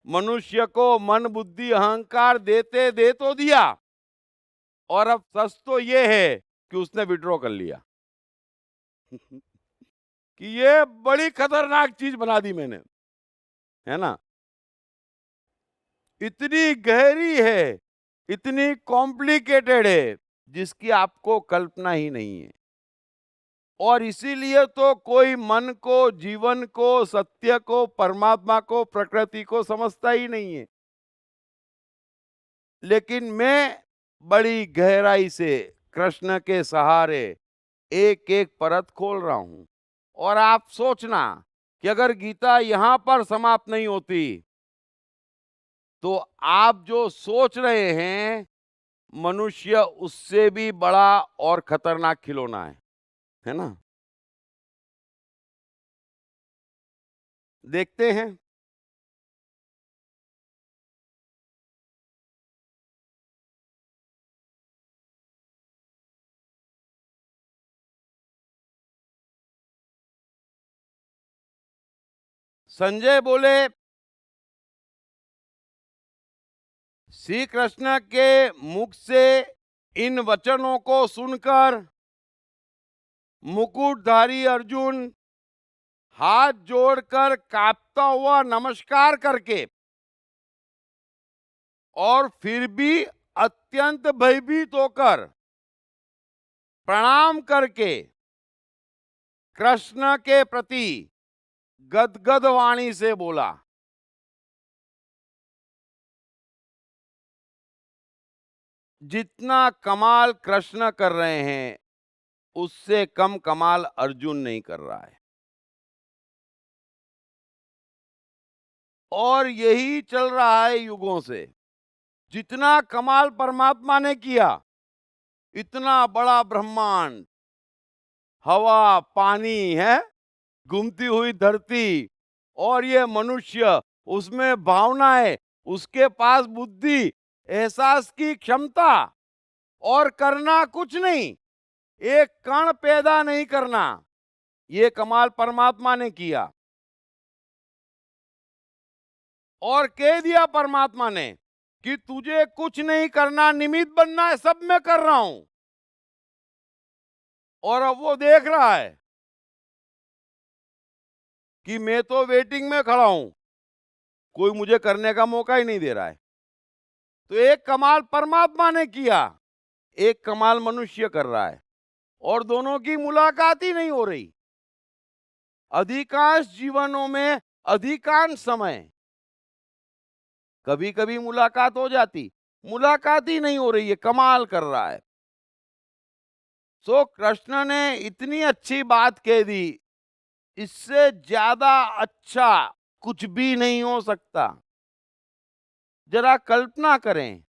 A: मनुष्य को मन बुद्धि अहंकार देते दे तो दिया, और अब सच तो ये है कि उसने विड्रॉ कर लिया। कि ये बड़ी खतरनाक चीज बना दी मैंने, है ना? इतनी गहरी है, इतनी कॉम्प्लिकेटेड है, जिसकी आपको कल्पना ही नहीं है। और इसीलिए तो कोई मन को, जीवन को, सत्य को, परमात्मा को, प्रकृति को समझता ही नहीं है। लेकिन मैं बड़ी गहराई से कृष्ण के सहारे एक एक परत खोल रहा हूं। और आप सोचना कि अगर गीता यहां पर समाप्त नहीं होती तो आप जो सोच रहे हैं मनुष्य उससे भी बड़ा और खतरनाक खिलौना है ना? देखते हैं। संजय बोले, श्री कृष्ण के मुख से इन वचनों को सुनकर मुकुटधारी अर्जुन हाथ जोड़कर कांपता हुआ नमस्कार करके और फिर भी अत्यंत भयभीत होकर प्रणाम करके कृष्ण के प्रति गदगद वाणी से बोला, जितना कमाल कृष्ण कर रहे हैं उससे कम कमाल अर्जुन नहीं कर रहा है। और यही चल रहा है युगों से। जितना कमाल परमात्मा ने किया, इतना बड़ा ब्रह्मांड, हवा, पानी है, घूमती हुई धरती, और ये मनुष्य, उसमें भावनाएं, उसके पास बुद्धि, एहसास की क्षमता, और करना कुछ नहीं, एक कण पैदा नहीं करना, ये कमाल परमात्मा ने किया। और कह दिया परमात्मा ने कि तुझे कुछ नहीं करना, निमित्त बनना है, सब मैं कर रहा हूं। और अब वो देख रहा है कि मैं तो वेटिंग में खड़ा हूं, कोई मुझे करने का मौका ही नहीं दे रहा है। तो एक कमाल परमात्मा ने किया, एक कमाल मनुष्य कर रहा है, और दोनों की मुलाकात ही नहीं हो रही। अधिकांश जीवनों में अधिकांश समय कभी कभी मुलाकात हो जाती, मुलाकात ही नहीं हो रही है, कमाल कर रहा है। सो कृष्ण ने इतनी अच्छी बात कह दी, इससे ज्यादा अच्छा कुछ भी नहीं हो सकता। जरा कल्पना करें,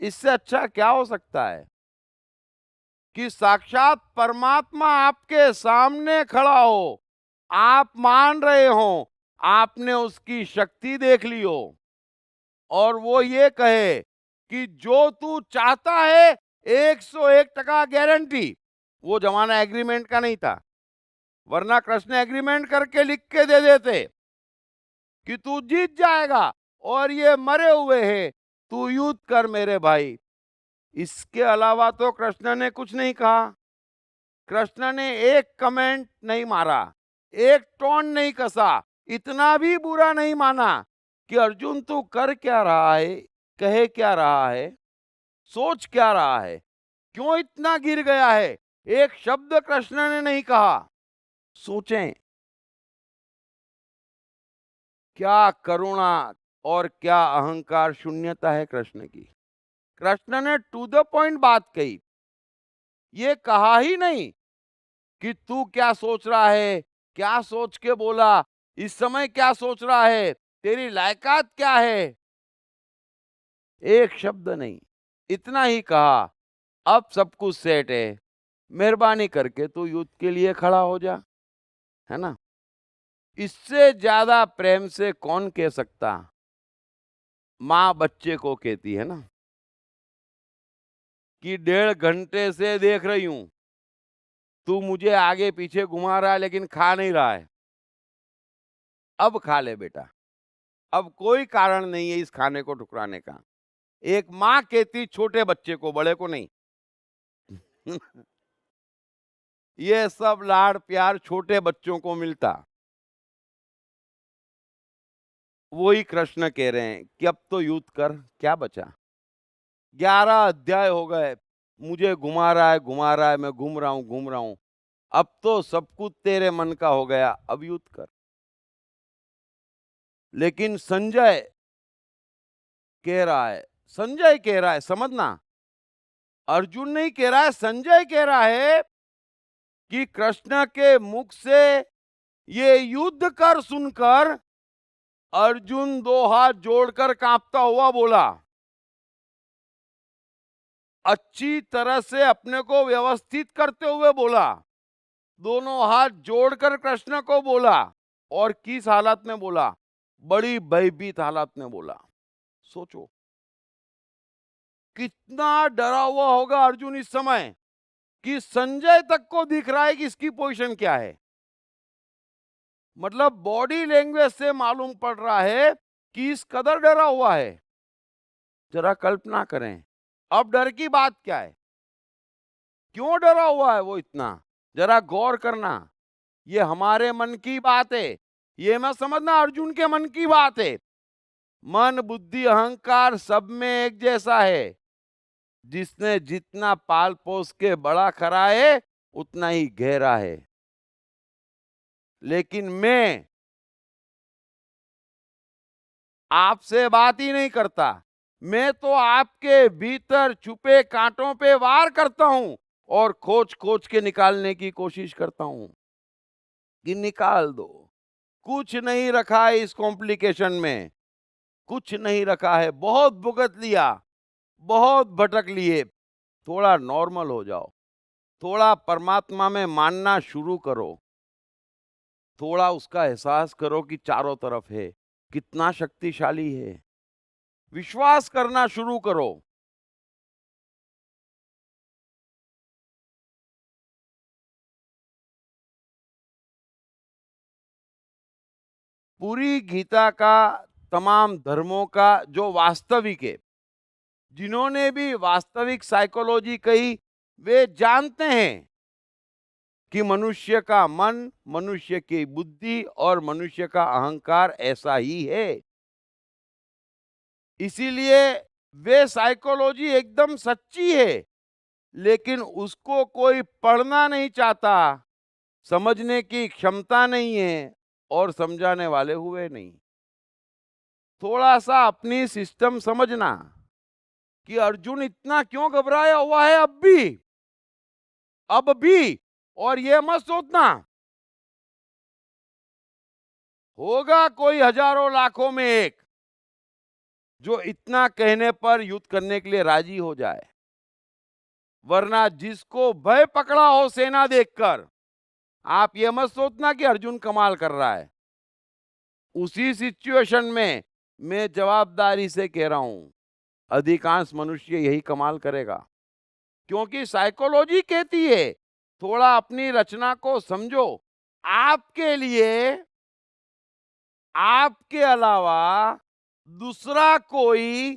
A: इससे अच्छा क्या हो सकता है कि साक्षात परमात्मा आपके सामने खड़ा हो, आप मान रहे हो, आपने उसकी शक्ति देख ली हो, और वो ये कहे कि जो तू चाहता है 101% गारंटी। वो जमाना एग्रीमेंट का नहीं था, वरना कृष्ण एग्रीमेंट करके लिख के दे देते कि तू जीत जाएगा और ये मरे हुए हैं, तू युद्ध कर मेरे भाई। इसके अलावा तो कृष्ण ने कुछ नहीं कहा। कृष्ण ने एक कमेंट नहीं मारा, एक टोन नहीं कसा, इतना भी बुरा नहीं माना कि अर्जुन तू कर क्या रहा है, कहे क्या रहा है, सोच क्या रहा है, क्यों इतना गिर गया है। एक शब्द कृष्ण ने नहीं कहा। सोचें, क्या करुणा और क्या अहंकार शून्यता है कृष्ण की। कृष्ण ने टू द पॉइंट बात कही। ये कहा ही नहीं कि तू क्या सोच रहा है, क्या सोच के बोला, इस समय क्या सोच रहा है, तेरी लायकात क्या है। एक शब्द नहीं, इतना ही कहा, अब सब कुछ सेट है, मेहरबानी करके तू युद्ध के लिए खड़ा हो जा, है ना। इससे ज्यादा प्रेम से कौन कह सकता। माँ बच्चे को कहती है ना कि 1.5 घंटे से देख रही हूं, तू मुझे आगे पीछे घुमा रहा है लेकिन खा नहीं रहा है, अब खा ले बेटा, अब कोई कारण नहीं है इस खाने को ठुकराने का। एक माँ कहती छोटे बच्चे को, बड़े को नहीं। ये सब लाड़ प्यार छोटे बच्चों को मिलता। वही कृष्ण कह रहे हैं कि अब तो युद्ध कर, क्या बचा। 11 अध्याय हो गए, मुझे घुमा रहा है घुमा रहा है, मैं घूम रहा हूं घूम रहा हूं, अब तो सब कुछ तेरे मन का हो गया, अब युद्ध कर। लेकिन संजय कह रहा है, समझना, अर्जुन नहीं कह रहा है, संजय कह रहा है कि कृष्ण के मुख से ये युद्ध कर सुनकर अर्जुन 2 हाथ जोड़कर कांपता हुआ बोला, अच्छी तरह से अपने को व्यवस्थित करते हुए बोला, दोनों हाथ जोड़कर कृष्ण को बोला। और किस हालत में बोला, बड़ी भयभीत हालत में बोला। सोचो कितना डरा हुआ होगा अर्जुन इस समय कि संजय तक को दिख रहा है कि इसकी पोजीशन क्या है। मतलब बॉडी लैंग्वेज से मालूम पड़ रहा है कि इस कदर डरा हुआ है। जरा कल्पना करें, अब डर की बात क्या है, क्यों डरा हुआ है वो इतना, जरा गौर करना। ये हमारे मन की बात है, ये मैं समझना अर्जुन के मन की बात है। मन बुद्धि अहंकार सब में एक जैसा है। जिसने जितना पाल पोस के बड़ा करा है उतना ही गहरा है। लेकिन मैं आपसे बात ही नहीं करता, मैं तो आपके भीतर छुपे कांटों पे वार करता हूं और खोज खोज के निकालने की कोशिश करता हूं कि निकाल दो। कुछ नहीं रखा है इस कॉम्प्लिकेशन में, कुछ नहीं रखा है। बहुत भुगत लिया, बहुत भटक लिए, थोड़ा नॉर्मल हो जाओ, थोड़ा परमात्मा में मानना शुरू करो, थोड़ा उसका एहसास करो कि चारों तरफ है, कितना शक्तिशाली है, विश्वास करना शुरू करो। पूरी गीता का, तमाम धर्मों का जो वास्तविक है, जिन्होंने भी वास्तविक साइकोलॉजी कही, वे जानते हैं कि मनुष्य का मन, मनुष्य की बुद्धि और मनुष्य का अहंकार ऐसा ही है। इसीलिए वे साइकोलॉजी एकदम सच्ची है, लेकिन उसको कोई पढ़ना नहीं चाहता, समझने की क्षमता नहीं है और समझाने वाले हुए नहीं। थोड़ा सा अपनी सिस्टम समझना कि अर्जुन इतना क्यों घबराया हुआ है अब भी। और ये मत सोचना होगा कोई हजारों लाखों में एक जो इतना कहने पर युद्ध करने के लिए राजी हो जाए। वरना जिसको भय पकड़ा हो सेना देखकर, आप ये मत सोचना कि अर्जुन कमाल कर रहा है। उसी सिचुएशन में मैं जवाबदारी से कह रहा हूं, अधिकांश मनुष्य यही कमाल करेगा। क्योंकि साइकोलॉजी कहती है थोड़ा अपनी रचना को समझो। आपके लिए, आपके अलावा दूसरा कोई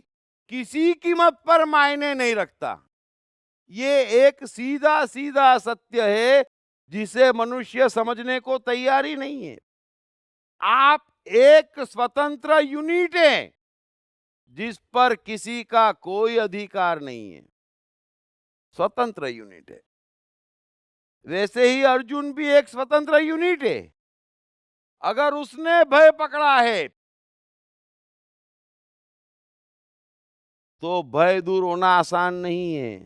A: किसी कीमत पर मायने नहीं रखता। ये एक सीधा सीधा सत्य है जिसे मनुष्य समझने को तैयार ही नहीं है। आप एक स्वतंत्र यूनिट है जिस पर किसी का कोई अधिकार नहीं है, स्वतंत्र यूनिट है। वैसे ही अर्जुन भी एक स्वतंत्र यूनिट है। अगर उसने भय पकड़ा है तो भय दूर होना आसान नहीं है।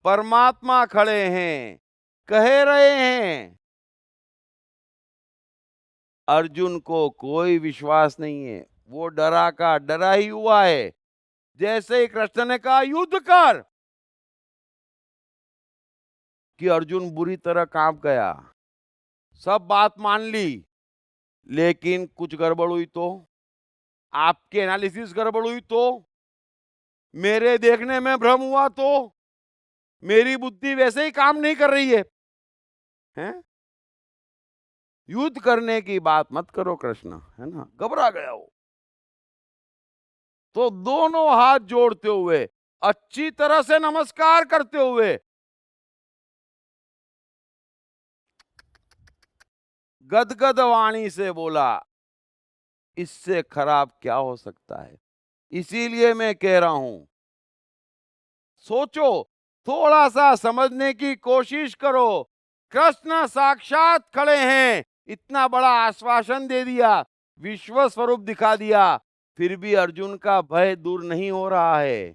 A: परमात्मा खड़े हैं, कह रहे हैं। अर्जुन को कोई विश्वास नहीं है, वो डरा का डरा ही हुआ है। जैसे ही कृष्ण ने कहा युद्ध कर, कि अर्जुन बुरी तरह कांप गया। सब बात मान ली, लेकिन कुछ गड़बड़ हुई तो, आपके एनालिसिस गड़बड़ हुई तो, मेरे देखने में भ्रम हुआ तो, मेरी बुद्धि वैसे ही काम नहीं कर रही है, हैं? युद्ध करने की बात मत करो कृष्ण, है ना? घबरा गया वो। तो दोनों हाथ जोड़ते हुए, अच्छी तरह से नमस्कार करते हुए, गदगद वाणी से बोला, इससे खराब क्या हो सकता है? इसीलिए मैं कह रहा हूं, सोचो, थोड़ा सा समझने की कोशिश करो। कृष्ण साक्षात खड़े हैं, इतना बड़ा आश्वासन दे दिया, विश्व स्वरूप दिखा दिया, फिर भी अर्जुन का भय दूर नहीं हो रहा है।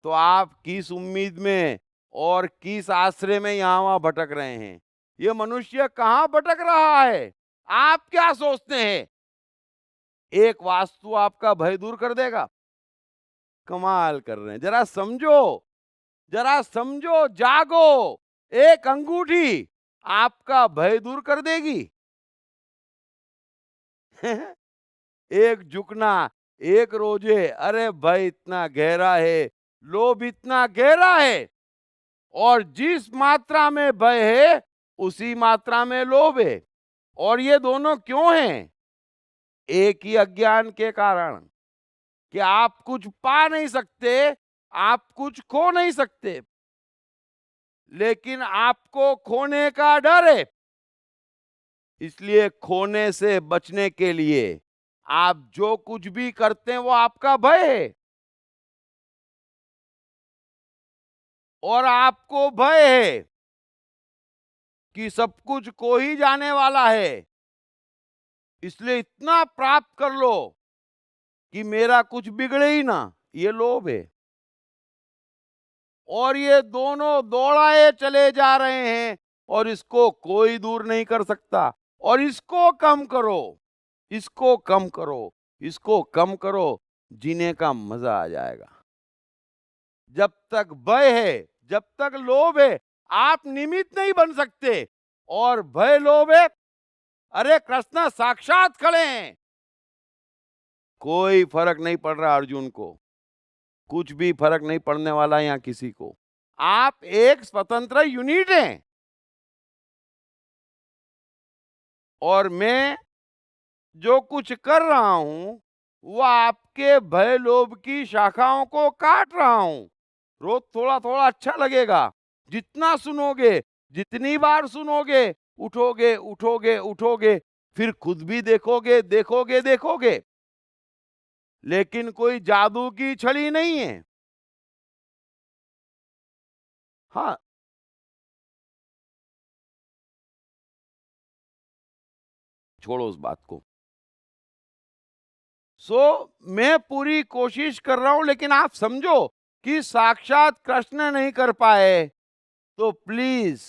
A: तो आप किस उम्मीद में और किस आश्रय में यहां वहां भटक रहे हैं? ये मनुष्य कहां भटक रहा है? आप क्या सोचते हैं एक वास्तु आपका भय दूर कर देगा? कमाल कर रहे हैं। जरा समझो, जरा समझो, जागो। एक अंगूठी आपका भय दूर कर देगी। एक झुकना, एक रोजे, अरे भय इतना गहरा है, लोभ इतना गहरा है, और जिस मात्रा में भय है उसी मात्रा में लोभ है। और ये दोनों क्यों हैं? एक ही अज्ञान के कारण, कि आप कुछ पा नहीं सकते, आप कुछ खो नहीं सकते, लेकिन आपको खोने का डर है। इसलिए खोने से बचने के लिए आप जो कुछ भी करते हैं वो आपका भय है। और आपको भय है कि सब कुछ खो ही जाने वाला है, इसलिए इतना प्राप्त कर लो कि मेरा कुछ बिगड़े ही ना, ये लोभ है। और ये दोनों दौड़ाए चले जा रहे हैं, और इसको कोई दूर नहीं कर सकता। और इसको कम करो, इसको कम करो, इसको कम करो, जीने का मजा आ जाएगा। जब तक भय है, जब तक लोभ है, आप निमित्त नहीं बन सकते। और भय लोभ है, अरे कृष्ण साक्षात खड़े हैं, कोई फर्क नहीं पड़ रहा अर्जुन को, कुछ भी फर्क नहीं पड़ने वाला यहां किसी को। आप एक स्वतंत्र यूनिट हैं, और मैं जो कुछ कर रहा हूं वो आपके भय लोभ की शाखाओं को काट रहा हूं। रोज थोड़ा थोड़ा अच्छा लगेगा, जितना सुनोगे, जितनी बार सुनोगे, उठोगे उठोगे उठोगे, फिर खुद भी देखोगे देखोगे देखोगे। लेकिन कोई जादू की छड़ी नहीं है। हाँ, छोड़ो उस बात को। मैं पूरी कोशिश कर रहा हूं, लेकिन आप समझो कि साक्षात कृष्ण नहीं कर पाए, तो प्लीज,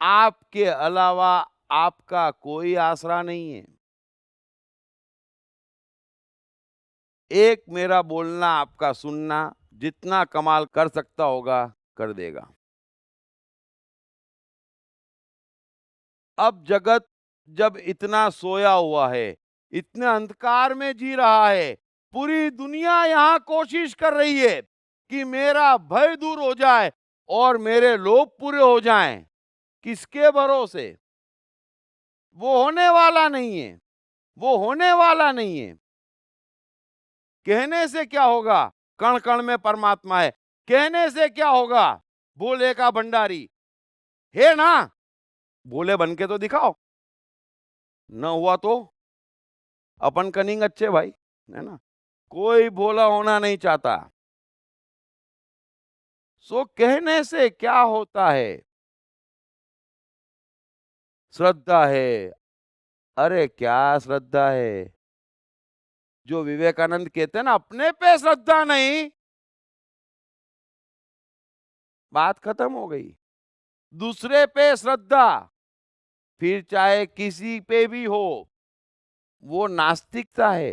A: आपके अलावा आपका कोई आसरा नहीं है। एक मेरा बोलना, आपका सुनना, जितना कमाल कर सकता होगा कर देगा। अब जगत जब इतना सोया हुआ है, इतने अंधकार में जी रहा है, पूरी दुनिया यहां कोशिश कर रही है कि मेरा भय दूर हो जाए और मेरे लोभ पूरे हो जाएं। किसके भरोसे? वो होने वाला नहीं है, वो होने वाला नहीं है। कहने से क्या होगा? कण कण में परमात्मा है। कहने से क्या होगा? भोले का भंडारी है ना, भोले बन के तो दिखाओ। न हुआ तो अपन कनिंग अच्छे भाई, है ना? कोई भोला होना नहीं चाहता। कहने से क्या होता है? श्रद्धा है। अरे क्या श्रद्धा है! जो विवेकानंद कहते हैं ना, अपने पे श्रद्धा नहीं, बात खत्म हो गई। दूसरे पे श्रद्धा, फिर चाहे किसी पे भी हो, वो नास्तिकता है।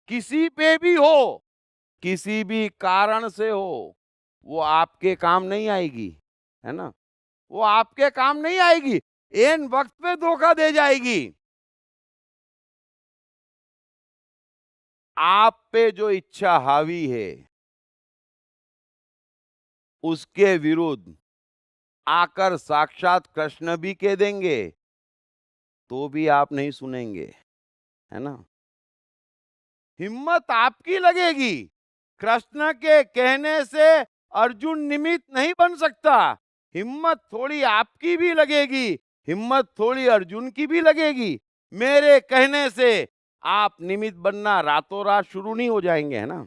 A: किसी पे भी हो, किसी भी कारण से हो, वो आपके काम नहीं आएगी, है ना? वो आपके काम नहीं आएगी, एन वक्त पे धोखा दे जाएगी। आप पे जो इच्छा हावी है, उसके विरुद्ध आकर साक्षात कृष्ण भी कह देंगे, तो भी आप नहीं सुनेंगे, है ना? हिम्मत आपकी लगेगी। कृष्ण के कहने से अर्जुन निमित्त नहीं बन सकता। हिम्मत थोड़ी आपकी भी लगेगी, हिम्मत थोड़ी अर्जुन की भी लगेगी। मेरे कहने से आप निमित्त बनना रातों रात शुरू नहीं हो जाएंगे, है ना?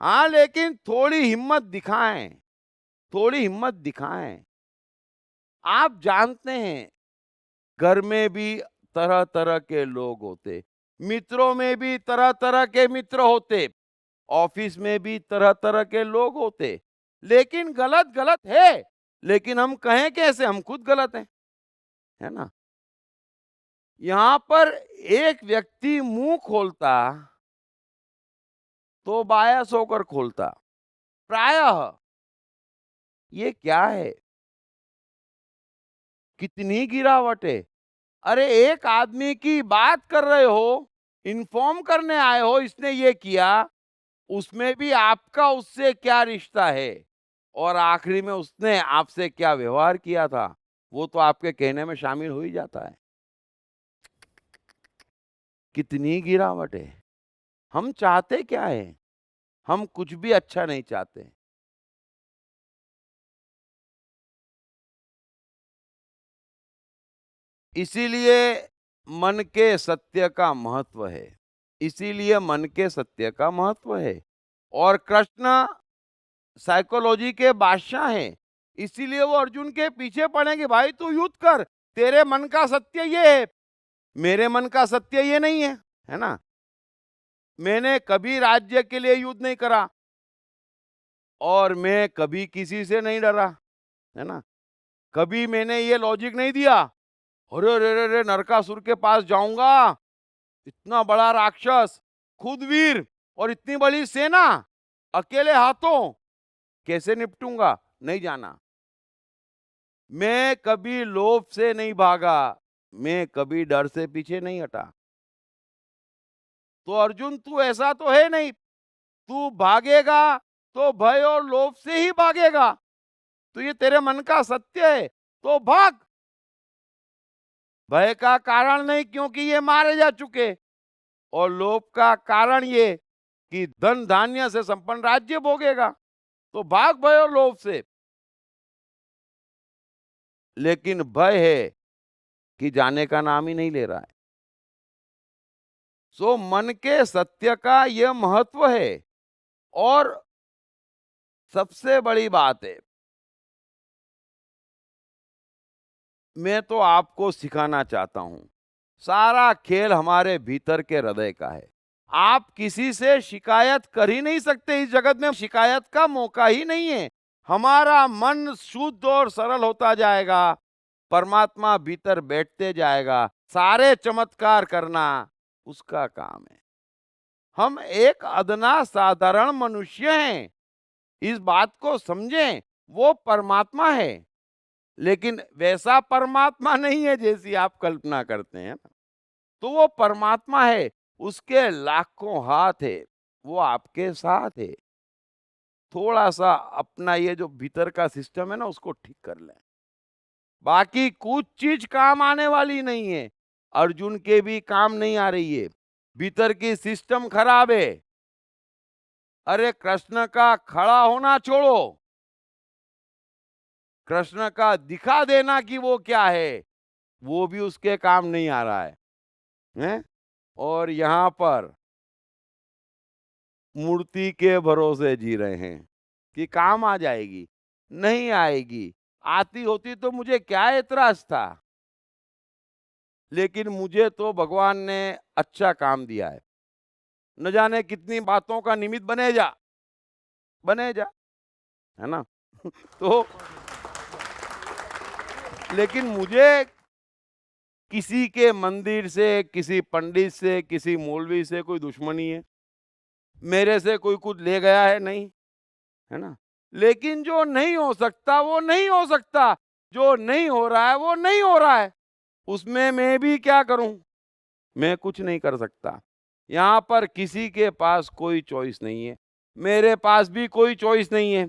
A: हाँ, लेकिन थोड़ी हिम्मत दिखाएं, थोड़ी हिम्मत दिखाएं। आप जानते हैं, घर में भी तरह तरह के लोग होते, मित्रों में भी तरह तरह के मित्र होते, ऑफिस में भी तरह तरह के लोग होते। लेकिन गलत गलत है, लेकिन हम कहें कैसे? हम खुद गलत हैं, है ना? यहां पर एक व्यक्ति मुंह खोलता तो बायस होकर खोलता। प्रायः ये क्या है? कितनी गिरावट है। अरे, एक आदमी की बात कर रहे हो, इन्फॉर्म करने आए हो, इसने ये किया, उसमें भी आपका उससे क्या रिश्ता है, और आखिरी में उसने आपसे क्या व्यवहार किया था, वो तो आपके कहने में शामिल हो ही जाता है। कितनी गिरावट है। हम चाहते क्या है? हम कुछ भी अच्छा नहीं चाहते। इसीलिए मन के सत्य का महत्व है। इसीलिए मन के सत्य का महत्व है। और कृष्ण साइकोलॉजी के बादशाह हैं। इसीलिए वो अर्जुन के पीछे पड़े कि भाई तू युद्ध कर, तेरे मन का सत्य ये है, मेरे मन का सत्य ये नहीं है ना? मैंने कभी राज्य के लिए युद्ध नहीं करा, और मैं कभी किसी से नहीं डरा, है ना? कभी मैंने ये लॉजिक नहीं दिया, अरे रे रे रे, नरकासुर के पास जाऊंगा, इतना बड़ा राक्षस, खुद वीर, और इतनी बड़ी सेना, अकेले हाथों कैसे निपटूंगा? नहीं जाना। मैं कभी लोभ से नहीं भागा, मैं कभी डर से पीछे नहीं हटा। तो अर्जुन, तू ऐसा तो है नहीं, तू भागेगा तो भय और लोभ से ही भागेगा। तो ये तेरे मन का सत्य है, तो भाग। भय का कारण नहीं, क्योंकि ये मारे जा चुके, और लोभ का कारण ये कि धन धान्य से संपन्न राज्य भोगेगा। तो भाग भय और लोभ से। लेकिन भय है कि जाने का नाम ही नहीं ले रहा है। सो मन के सत्य का यह महत्व है। और सबसे बड़ी बात है, मैं तो आपको सिखाना चाहता हूं, सारा खेल हमारे भीतर के हृदय का है। आप किसी से शिकायत कर ही नहीं सकते। इस जगत में शिकायत का मौका ही नहीं है। हमारा मन शुद्ध और सरल होता जाएगा, परमात्मा भीतर बैठते जाएगा। सारे चमत्कार करना उसका काम है। हम एक अदना साधारण मनुष्य हैं, इस बात को समझें। वो परमात्मा है, लेकिन वैसा परमात्मा नहीं है जैसी आप कल्पना करते हैं ना। तो वो परमात्मा है, उसके लाखों हाथ है, वो आपके साथ है। थोड़ा सा अपना ये जो भीतर का सिस्टम है ना, उसको ठीक कर लें। बाकी कुछ चीज काम आने वाली नहीं है। अर्जुन के भी काम नहीं आ रही है। भीतर की सिस्टम खराब है। अरे, कृष्ण का खड़ा होना छोड़ो, कृष्ण का दिखा देना कि वो क्या है, वो भी उसके काम नहीं आ रहा है? और यहां पर मूर्ति के भरोसे जी रहे हैं कि काम आ जाएगी। नहीं आएगी। आती होती तो मुझे क्या एतराज था, लेकिन मुझे तो भगवान ने अच्छा काम दिया है। न जाने कितनी बातों का निमित्त बने जा, है ना। तो लेकिन मुझे किसी के मंदिर से, किसी पंडित से, किसी मौलवी से कोई दुश्मनी है, मेरे से कोई कुछ ले गया है नहीं, है ना। लेकिन जो नहीं हो सकता वो नहीं हो सकता, जो नहीं हो रहा है वो नहीं हो रहा है, उसमें मैं भी क्या करूं, मैं कुछ नहीं कर सकता। यहाँ पर किसी के पास कोई चॉइस नहीं है, मेरे पास भी कोई चॉइस नहीं है।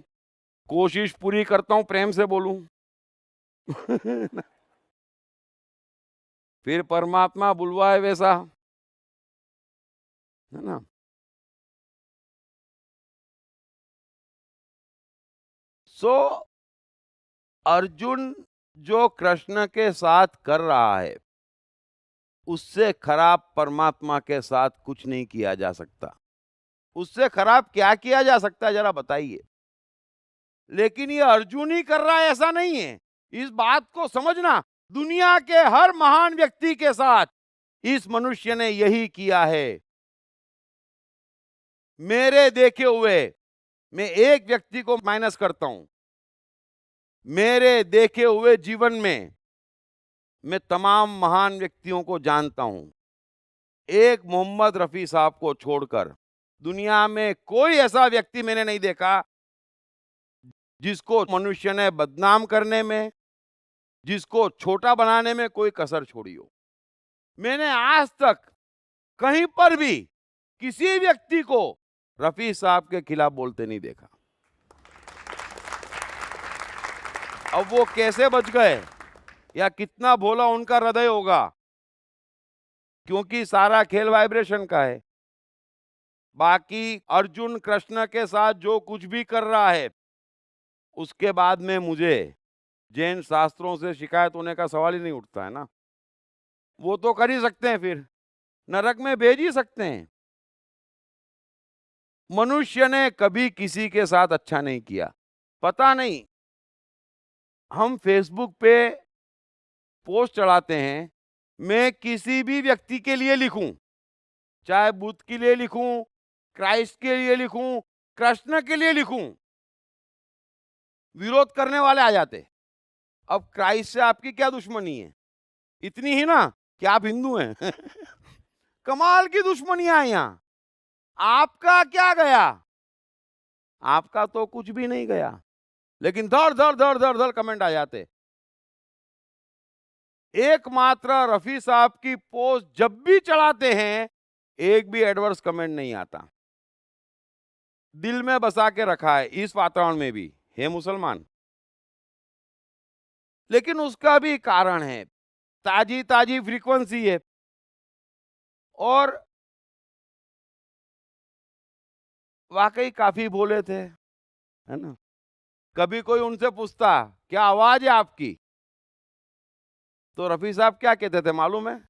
A: कोशिश पूरी करता हूं प्रेम से बोलूं। फिर परमात्मा बुलवाए वैसा, है ना। सो अर्जुन जो कृष्ण के साथ कर रहा है, उससे खराब परमात्मा के साथ कुछ नहीं किया जा सकता। उससे खराब क्या किया जा सकता है जरा बताइए। लेकिन ये अर्जुन ही कर रहा है ऐसा नहीं है, इस बात को समझना। दुनिया के हर महान व्यक्ति के साथ इस मनुष्य ने यही किया है। मेरे देखे हुए, मैं एक व्यक्ति को माइनस करता हूं, मेरे देखे हुए जीवन में मैं तमाम महान व्यक्तियों को जानता हूं। एक मोहम्मद रफी साहब को छोड़कर दुनिया में कोई ऐसा व्यक्ति मैंने नहीं देखा जिसको मनुष्य ने बदनाम करने में, जिसको छोटा बनाने में कोई कसर छोड़ी हो। मैंने आज तक कहीं पर भी किसी व्यक्ति को रफी साहब के खिलाफ बोलते नहीं देखा। अब वो कैसे बच गए, या कितना भोला उनका हृदय होगा, क्योंकि सारा खेल वाइब्रेशन का है। बाकी अर्जुन कृष्ण के साथ जो कुछ भी कर रहा है, उसके बाद में मुझे जैन शास्त्रों से शिकायत होने का सवाल ही नहीं उठता है ना। वो तो कर ही सकते हैं, फिर नरक में भेज ही सकते हैं। मनुष्य ने कभी किसी के साथ अच्छा नहीं किया। पता नहीं, हम फेसबुक पे पोस्ट चढ़ाते हैं, मैं किसी भी व्यक्ति के लिए लिखूं, चाहे बुद्ध के लिए लिखूं, क्राइस्ट के लिए लिखूं, कृष्ण के लिए लिखूं, विरोध करने वाले आ जाते। अब क्राइस्ट से आपकी क्या दुश्मनी है? इतनी ही ना कि आप हिंदू हैं। कमाल की दुश्मनियां हैं यहां। आपका क्या गया? आपका तो कुछ भी नहीं गया, लेकिन धड़ धड़ धड़ धड़ धड़ कमेंट आ जाते। एकमात्र रफी साहब की पोस्ट जब भी चढ़ाते हैं, एक भी एडवर्स कमेंट नहीं आता। दिल में बसा के रखा है, इस वातावरण में भी है मुसलमान। लेकिन उसका भी कारण है, ताजी ताजी फ्रीक्वेंसी है। और वाकई काफी भोले थे, है ना। कभी कोई उनसे पूछता क्या आवाज है आपकी, तो रफी साहब क्या कहते थे मालूम है?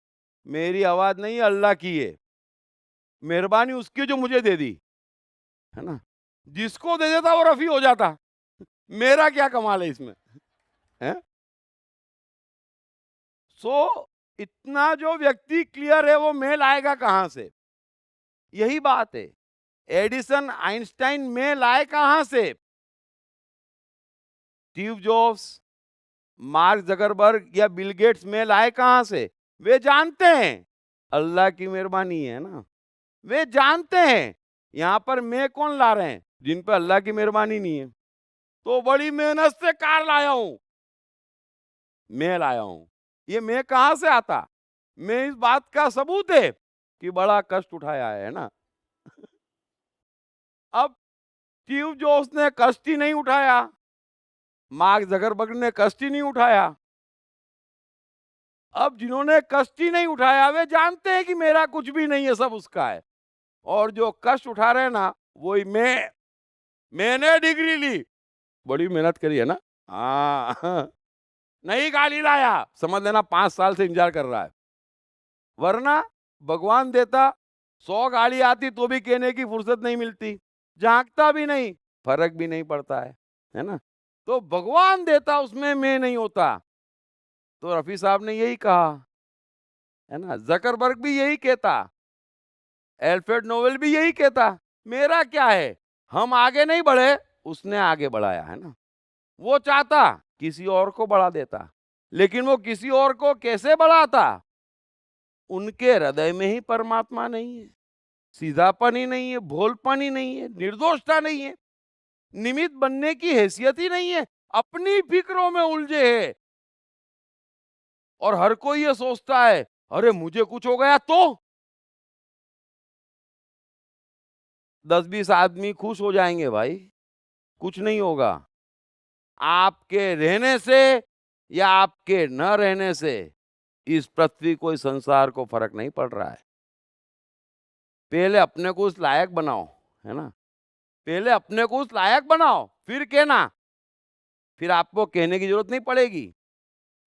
A: मेरी आवाज नहीं, अल्लाह की है, मेहरबानी उसकी जो मुझे दे दी, है ना। जिसको दे देता वो रफी हो जाता। मेरा क्या कमाल है इसमें, है? सो इतना जो व्यक्ति क्लियर है, वो मेल आएगा कहां से? यही बात है। एडिसन आइंस्टाइन मेल आए कहां से? स्टीव जॉब्स, मार्क जकरबर्ग या बिल गेट्स मेल आए कहां से? वे जानते हैं अल्लाह की मेहरबानी है ना। वे जानते हैं यहां पर मैं कौन ला रहे हैं, जिन पर अल्लाह की मेहरबानी नहीं है। तो बड़ी मेहनत से कार लाया हूं, मैं लाया हूं। ये मैं कहां से आता? मैं इस बात का सबूत है कि बड़ा कष्ट उठाया है ना। अब स्टीव जॉब्स ने कष्ट ही नहीं उठाया, मार्क जकरबर्ग ने कष्ट ही नहीं उठाया। अब जिन्होंने कष्ट ही नहीं उठाया, वे जानते हैं कि मेरा कुछ भी नहीं है, सब उसका है। और जो कष्ट उठा रहे हैं ना, वही मैंने डिग्री ली, बड़ी मेहनत करी है ना। हाँ, नहीं गाली लाया, समझ लेना 5 साल से इंतजार कर रहा है। वरना भगवान देता, 100 गाली आती तो भी कहने की फुर्सत नहीं मिलती, झांकता भी नहीं, फर्क भी नहीं पड़ता है ना। तो भगवान देता, उसमें मैं नहीं होता। तो रफी साहब ने यही कहा, है ना। जकरबर्ग भी यही कहता, एल्फ्रेड नोबेल भी यही कहता, मेरा क्या है, हम आगे नहीं बढ़े, उसने आगे बढ़ाया है ना। वो चाहता किसी और को बढ़ा देता, लेकिन वो किसी और को कैसे बढ़ाता? उनके हृदय में ही परमात्मा नहीं है, सीधापन ही नहीं है, भोलपन ही नहीं है, निर्दोषता नहीं है, निमित्त बनने की हैसियत ही नहीं है, अपनी फिक्रों में उलझे है। और हर कोई ये सोचता है, अरे मुझे कुछ हो गया तो 10-20 आदमी खुश हो जाएंगे भाई, कुछ नहीं होगा। आपके रहने से या आपके न रहने से इस पृथ्वी को, इस संसार को फर्क नहीं पड़ रहा है। पहले अपने को उस लायक बनाओ, है ना। पहले अपने को उस लायक बनाओ, फिर कहना, फिर आपको कहने की जरूरत नहीं पड़ेगी।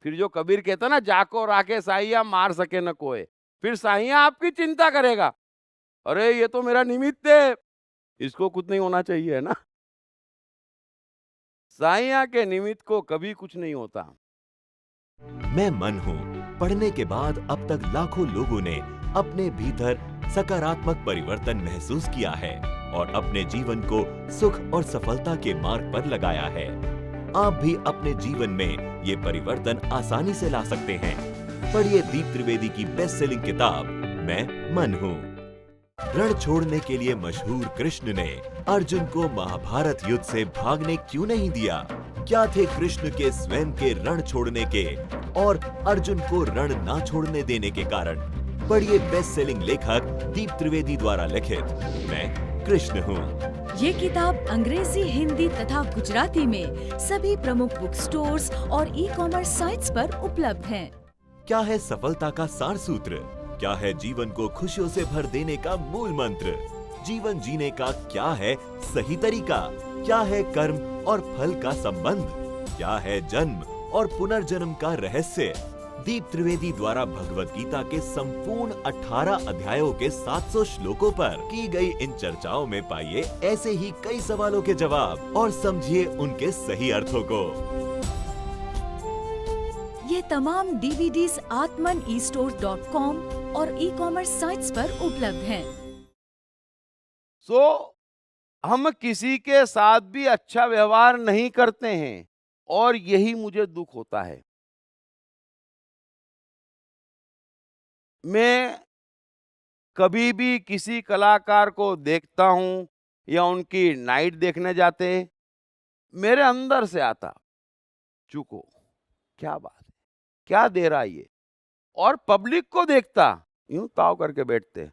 A: फिर जो कबीर कहता ना, जाको राखे साइया मार सके न कोई, फिर साइया आपकी चिंता करेगा, अरे ये तो मेरा निमित्त है, इसको कुछ नहीं होना चाहिए, है ना। साइया के निमित्त को कभी कुछ नहीं होता।
B: मैं मन हूँ पढ़ने के बाद अब तक लाखों लोगों ने अपने भीतर सकारात्मक परिवर्तन महसूस किया है और अपने जीवन को सुख और सफलता के मार्ग पर लगाया है। आप भी अपने जीवन में ये परिवर्तन आसानी से ला सकते हैं। पढ़िए दीप त्रिवेदी की बेस्ट सेलिंग किताब मैं मन हूँ। रण छोड़ने के लिए मशहूर कृष्ण ने अर्जुन को महाभारत युद्ध से भागने क्यों नहीं दिया? क्या थे कृष्ण के स्वयं के रण छोड़ने के और अर्जुन को रण ना छोड़ने देने के कारण? पढ़िए बेस्ट सेलिंग लेखक दीप त्रिवेदी द्वारा लिखित मैं कृष्ण हूँ।
C: ये किताब अंग्रेजी, हिंदी तथा गुजराती में सभी प्रमुख बुक स्टोर्स और ई-कॉमर्स साइट्स पर उपलब्ध है।
B: क्या है सफलता का सार सूत्र? क्या है जीवन को खुशियों से भर देने का मूल मंत्र? जीवन जीने का क्या है सही तरीका? क्या है कर्म और फल का संबंध? क्या है जन्म और पुनर्जन्म का रहस्य? दीप त्रिवेदी द्वारा भगवत गीता के संपूर्ण 18 अध्यायों के 700 श्लोकों पर की गई इन चर्चाओं में पाइए ऐसे ही कई सवालों के जवाब और समझिए उनके सही अर्थों को।
C: ये तमाम डीवीडीज आत्मन e-store.com और ई-कॉमर्स साइट्स पर उपलब्ध हैं।
A: हम किसी के साथ भी अच्छा व्यवहार नहीं करते हैं और यही मुझे दुख होता है। मैं कभी भी किसी कलाकार को देखता हूं या उनकी नाइट देखने जाते, मेरे अंदर से आता, चुको, क्या बात है, क्या दे रहा है ये। और पब्लिक को देखता, यूं ताव करके बैठते,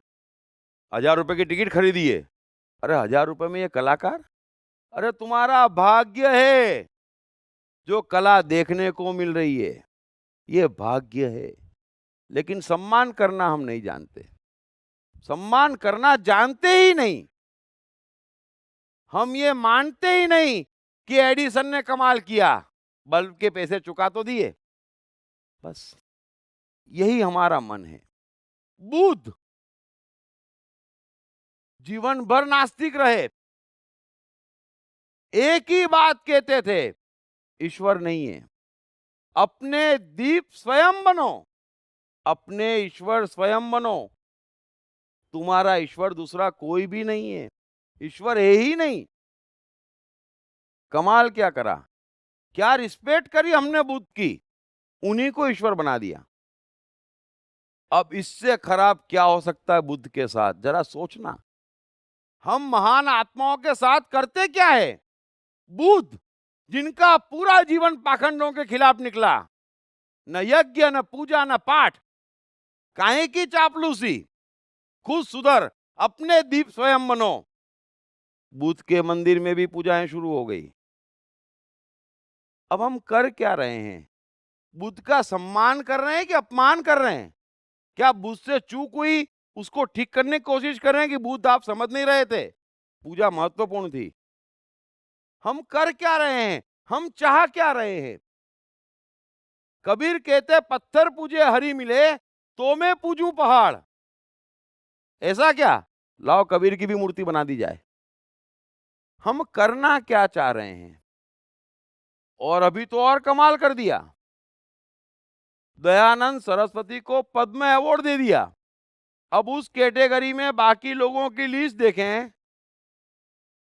A: 1000 रुपए की टिकट खरीदी है, अरे 1000 रुपए में ये कलाकार, अरे तुम्हारा भाग्य है जो कला देखने को मिल रही है, ये भाग्य है। लेकिन सम्मान करना हम नहीं जानते, सम्मान करना जानते ही नहीं। हम ये मानते ही नहीं कि एडिसन ने कमाल किया, बल्ब के पैसे चुका तो दिए, बस यही हमारा मन है। बुद्ध जीवन भर नास्तिक रहे, एक ही बात कहते थे, ईश्वर नहीं है, अपने दीप स्वयं बनो, अपने ईश्वर स्वयं बनो। तुम्हारा ईश्वर दूसरा कोई भी नहीं है, ईश्वर है ही नहीं। कमाल क्या करा, क्या रिस्पेक्ट करी हमने बुद्ध की, उन्हीं को ईश्वर बना दिया। अब इससे खराब क्या हो सकता है बुद्ध के साथ, जरा सोचना। हम महान आत्माओं के साथ करते क्या है? बुद्ध जिनका पूरा जीवन पाखंडों के खिलाफ निकला, न यज्ञ न पूजा न पाठ, काहे की चापलूसी, खुद सुधर, अपने दीप स्वयं बनो। बुद्ध के मंदिर में भी पूजाएं शुरू हो गई। अब हम कर क्या रहे हैं? बुद्ध का सम्मान कर रहे हैं कि अपमान कर रहे हैं? क्या बुद्ध से चूक हुई, उसको ठीक करने की कोशिश कर रहे हैं कि बुद्ध आप समझ नहीं रहे थे, पूजा महत्वपूर्ण थी? हम कर क्या रहे हैं? हम चाह क्या रहे हैं? कबीर कहते पत्थर पूजे हरि मिले तो मैं पूजूं पहाड़। ऐसा क्या? लाओ कबीर की भी मूर्ति बना दी जाए। हम करना क्या चाह रहे हैं? और अभी तो और कमाल कर दिया, दयानंद सरस्वती को पद्म अवार्ड दे दिया। अब उस कैटेगरी में बाकी लोगों की लिस्ट देखें,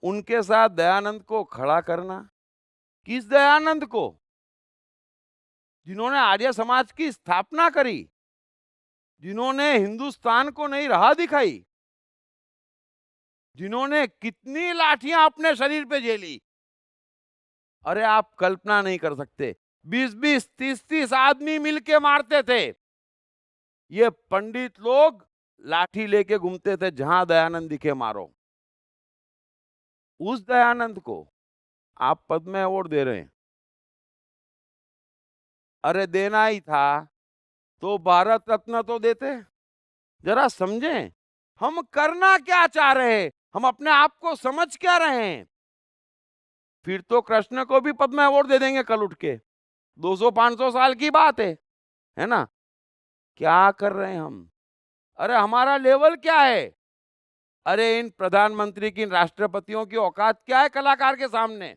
A: उनके साथ दयानंद को खड़ा करना। किस दयानंद को? जिन्होंने आर्य समाज की स्थापना करी, जिन्होंने हिंदुस्तान को नई राह दिखाई, जिन्होंने कितनी लाठियां अपने शरीर पे झेली। अरे आप कल्पना नहीं कर सकते, 20-20, 30-30 आदमी मिलके मारते थे। ये पंडित लोग लाठी लेके घूमते थे, जहां दयानंद दिखे मारो। उस दयानंद को आप पद्म अवार्ड दे रहे हैं। अरे देना ही था तो भारत रत्न तो देते। जरा समझें, हम करना क्या चाह रहे हैं, हम अपने आप को समझ क्या रहे हैं। फिर तो कृष्ण को भी पद्म अवार्ड दे देंगे कल उठ के, 200-500 साल की बात है ना। क्या कर रहे हैं हम? अरे हमारा लेवल क्या है? अरे इन प्रधानमंत्री की, इन राष्ट्रपतियों की औकात क्या है कलाकार के सामने?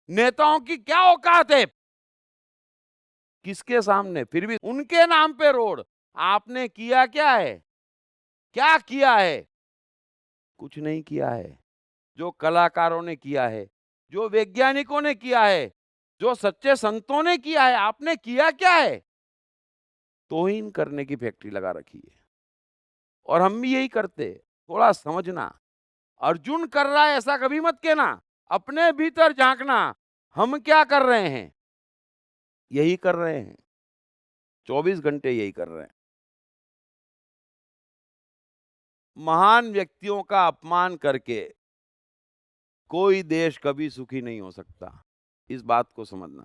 A: नेताओं की क्या औकात है किसके सामने? फिर भी उनके नाम पे रोड। आपने किया क्या है? क्या किया है? कुछ नहीं किया है। जो कलाकारों ने किया है, जो वैज्ञानिकों ने किया है, जो सच्चे संतों ने किया है, आपने किया क्या है? तौहीन करने की फैक्ट्री लगा रखी है। और हम भी यही करते। थोड़ा समझना, अर्जुन कर रहा है ऐसा कभी मत कहना। अपने भीतर झांकना, हम क्या कर रहे हैं? यही कर रहे हैं, 24 घंटे यही कर रहे हैं। महान व्यक्तियों का अपमान करके कोई देश कभी सुखी नहीं हो सकता। इस बात को समझना,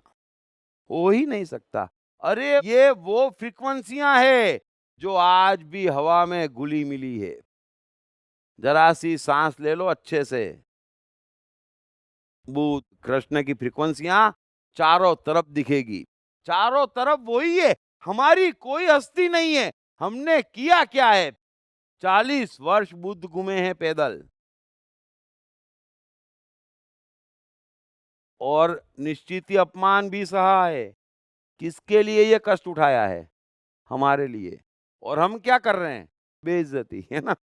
A: हो ही नहीं सकता। अरे ये वो फ्रीक्वेंसियां है जो आज भी हवा में घुली मिली है। जरा सी सांस ले लो अच्छे से। बुद्ध कृष्ण की फ्रीक्वेंसियां चारों तरफ दिखेगी। चारों तरफ वही है, हमारी कोई हस्ती नहीं है। हमने किया क्या है? 40 वर्ष बुद्ध घूमे हैं पैदल, और निश्चित ही अपमान भी सहा है। किसके लिए ये कष्ट उठाया है? हमारे लिए। और हम क्या कर रहे हैं? बेइज्जती, है ना।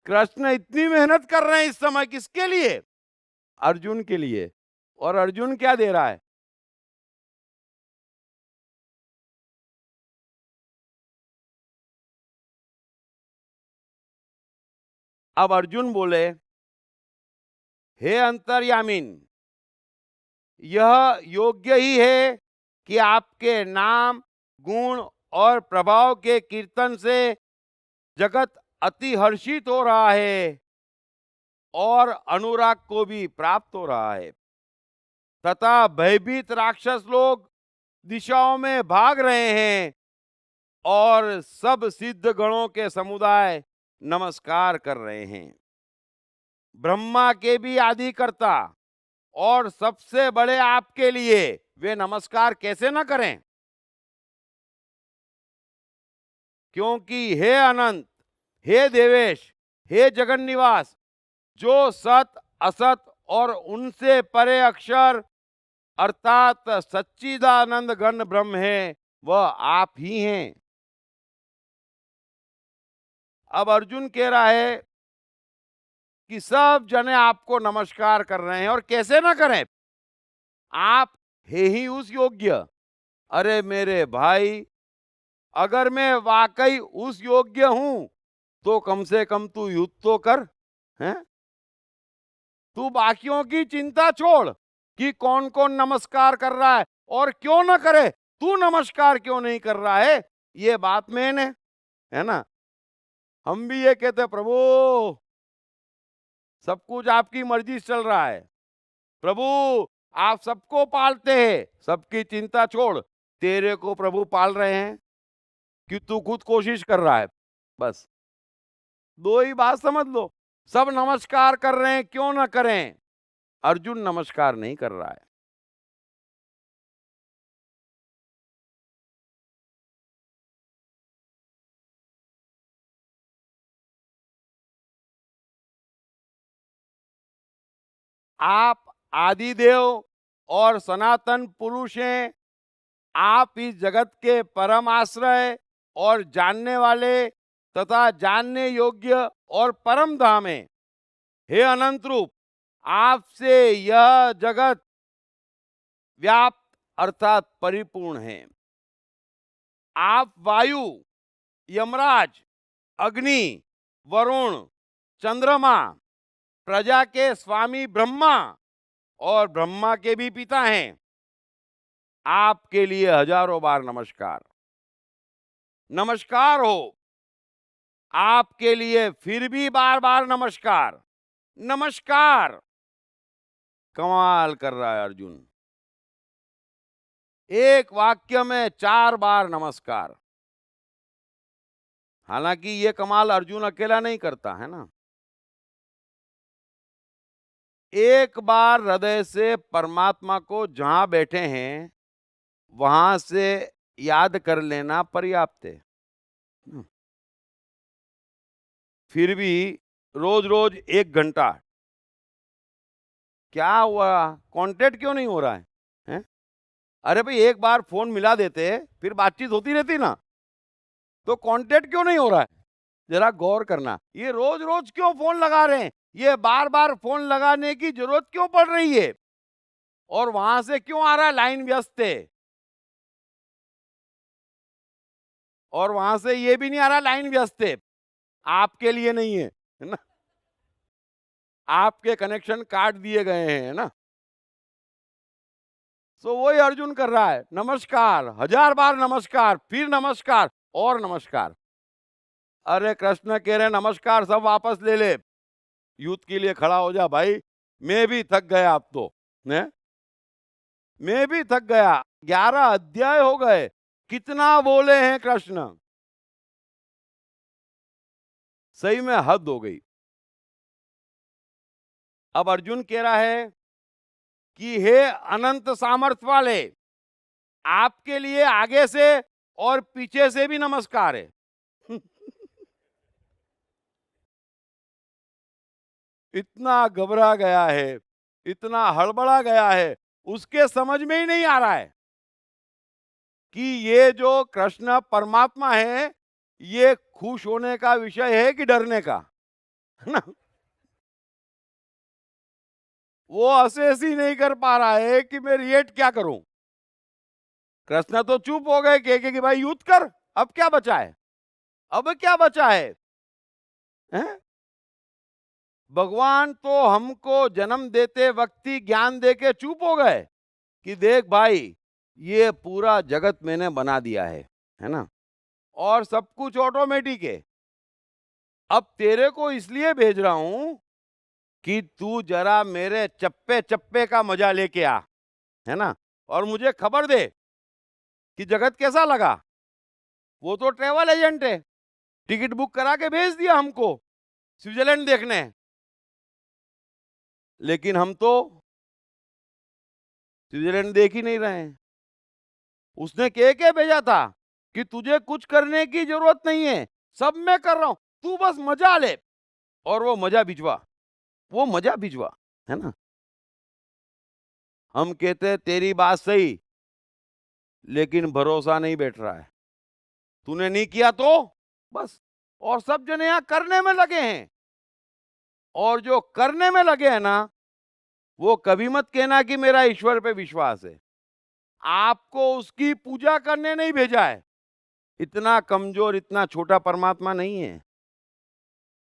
A: कृष्ण इतनी मेहनत कर रहे हैं इस समय, किसके लिए? अर्जुन के लिए। और अर्जुन क्या दे रहा है? अब अर्जुन बोले, हे अंतर्यामीन, यह योग्य ही है कि आपके नाम, गुण और प्रभाव के कीर्तन से जगत अति हर्षित हो रहा है और अनुराग को भी प्राप्त हो रहा है, तथा भयभीत राक्षस लोग दिशाओं में भाग रहे हैं और सब सिद्ध गणों के समुदाय नमस्कार कर रहे हैं। ब्रह्मा के भी आदिकर्ता और सबसे बड़े आपके लिए वे नमस्कार कैसे न करें? क्योंकि हे अनंत, हे देवेश, हे जगन निवास, जो सत, असत और उनसे परे अक्षर अर्थात सच्चिदानंद घन ब्रह्म है, वह आप ही हैं। अब अर्जुन कह रहा है कि सब जने आपको नमस्कार कर रहे हैं, और कैसे ना करें? आप है ही उस योग्य। अरे मेरे भाई, अगर मैं वाकई उस योग्य हूं तो कम से कम तू युद्ध तो कर, हैं? तू बाकियों की चिंता छोड़ कि कौन कौन नमस्कार कर रहा है और क्यों ना करे। तू नमस्कार क्यों नहीं कर रहा है, ये बात मैंने, है ना। हम भी ये कहते, प्रभु सब कुछ आपकी मर्जी से चल रहा है। प्रभु आप सबको पालते हैं, सबकी चिंता छोड़, तेरे को प्रभु पाल रहे हैं कि तू खुद कोशिश कर रहा है। बस दो ही बात समझ लो। सब नमस्कार कर रहे हैं, क्यों ना करें? अर्जुन नमस्कार नहीं कर रहा है। आप आदिदेव और सनातन पुरुष हैं। आप इस जगत के परम आश्रय और जानने वाले तथा जानने योग्य और परम धाम है। हे अनंत रूप, आपसे यह जगत व्याप्त अर्थात परिपूर्ण है। आप वायु, यमराज, अग्नि, वरुण, चंद्रमा, प्रजा के स्वामी ब्रह्मा और ब्रह्मा के भी पिता हैं। आपके लिए हजारों बार नमस्कार। नमस्कार हो। आपके लिए फिर भी बार बार नमस्कार। नमस्कार। कमाल कर रहा है अर्जुन। एक वाक्य में 4 बार नमस्कार। हालांकि ये कमाल अर्जुन अकेला नहीं करता है ना। एक बार हृदय से परमात्मा को जहां बैठे हैं वहां से याद कर लेना पर्याप्त है। फिर भी रोज रोज 1 घंटा क्या हुआ? कांटेक्ट क्यों नहीं हो रहा है, हैं? अरे भाई, एक बार फोन मिला देते फिर बातचीत होती रहती ना, तो कांटेक्ट क्यों नहीं हो रहा है? जरा गौर करना। ये रोज रोज क्यों फोन लगा रहे हैं? ये बार बार फोन लगाने की जरूरत क्यों पड़ रही है? और वहां से क्यों आ रहा है लाइन व्यस्त है? और वहां से ये भी नहीं आ रहा लाइन व्यस्त है। आपके लिए नहीं है ना? आपके कनेक्शन काट दिए गए हैं, है ना? सो वही अर्जुन कर रहा है। नमस्कार, 1000 बार नमस्कार, फिर नमस्कार और नमस्कार। अरे कृष्ण कह रहे नमस्कार सब वापस ले ले, युद्ध के लिए खड़ा हो जा भाई। मैं भी थक गया अब तो, ने? मैं भी थक गया। 11 अध्याय हो गए, कितना बोले हैं कृष्ण। सही में हद हो गई। अब अर्जुन कह रहा है कि हे अनंत सामर्थ्य वाले, आपके लिए आगे से और पीछे से भी नमस्कार है। इतना घबरा गया है, इतना हड़बड़ा गया है, उसके समझ में ही नहीं आ रहा है कि ये जो कृष्ण परमात्मा है ये खुश होने का विषय है कि डरने का, है ना? वो असेस ही नहीं कर पा रहा है कि मैं रिएक्ट क्या करूं। कृष्ण तो चुप हो गए, कह के कि भाई युद्ध कर, अब क्या बचा है? अब क्या बचा है, हैं? भगवान तो हमको जन्म देते वक्त ही ज्ञान देके चुप हो गए कि देख भाई, ये पूरा जगत मैंने बना दिया है ना? और सब कुछ ऑटोमेटिक है। अब तेरे को इसलिए भेज रहा हूं कि तू जरा मेरे चप्पे चप्पे का मजा लेके आ, है ना? और मुझे खबर दे कि जगत कैसा लगा। वो तो ट्रेवल एजेंट है, टिकट बुक करा के भेज दिया हमको स्विट्जरलैंड देखने। लेकिन हम तो स्विट्जरलैंड देख ही नहीं रहे हैं। उसने कह के भेजा था कि तुझे कुछ करने की जरूरत नहीं है, सब मैं कर रहा हूं, तू बस मजा ले। और वो मजा भिजवा, वो मजा भिजवा, है ना? हम कहते तेरी बात सही, लेकिन भरोसा नहीं बैठ रहा है। तूने नहीं किया तो बस। और सब जने यहां करने में लगे हैं, और जो करने में लगे हैं ना, वो कभी मत कहना कि मेरा ईश्वर पे विश्वास है। आपको उसकी पूजा करने नहीं भेजा है। इतना कमजोर, इतना छोटा परमात्मा नहीं है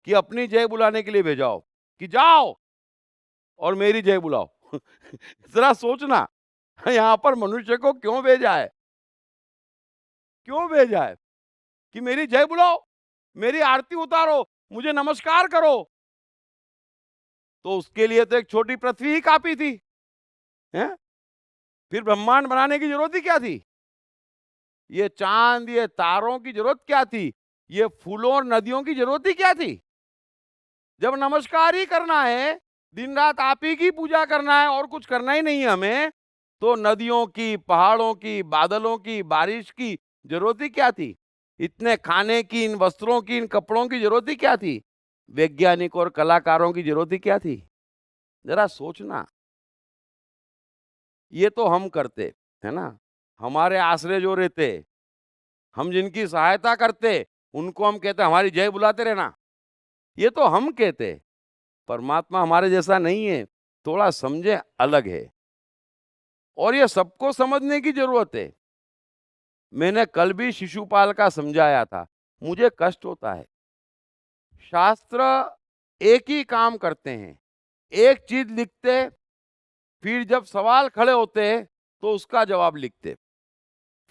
A: कि अपनी जय बुलाने के लिए भेजाओ कि जाओ और मेरी जय बुलाओ। जरा सोचना, यहां पर मनुष्य को क्यों भेजा है? क्यों भेजा है? कि मेरी जय बुलाओ, मेरी आरती उतारो, मुझे नमस्कार करो। तो उसके लिए तो एक छोटी पृथ्वी ही काफी थी, हैं? फिर ब्रह्मांड बनाने की जरूरत ही क्या थी? ये चांद, ये तारों की जरूरत क्या थी? ये फूलों और नदियों की जरूरत ही क्या थी? जब नमस्कार ही करना है, दिन रात आप ही की पूजा करना है और कुछ करना ही नहीं है हमें, तो नदियों की, पहाड़ों की, बादलों की, बारिश की जरूरत ही क्या थी? इतने खाने की, इन वस्त्रों की, इन कपड़ों की जरूरत ही क्या थी? वैज्ञानिक और कलाकारों की जरूरत ही क्या थी? जरा सोचना। ये तो हम करते, है ना? हमारे आश्रय जो रहते, हम जिनकी सहायता करते, उनको हम कहते हमारी जय बुलाते रहना, ये तो हम कहते। परमात्मा हमारे जैसा नहीं है, थोड़ा समझे अलग है, और ये सबको समझने की जरूरत है। मैंने कल भी शिशुपाल का समझाया था, मुझे कष्ट होता है। शास्त्र एक ही काम करते हैं, एक चीज लिखते, फिर जब सवाल खड़े होते तो उसका जवाब लिखते,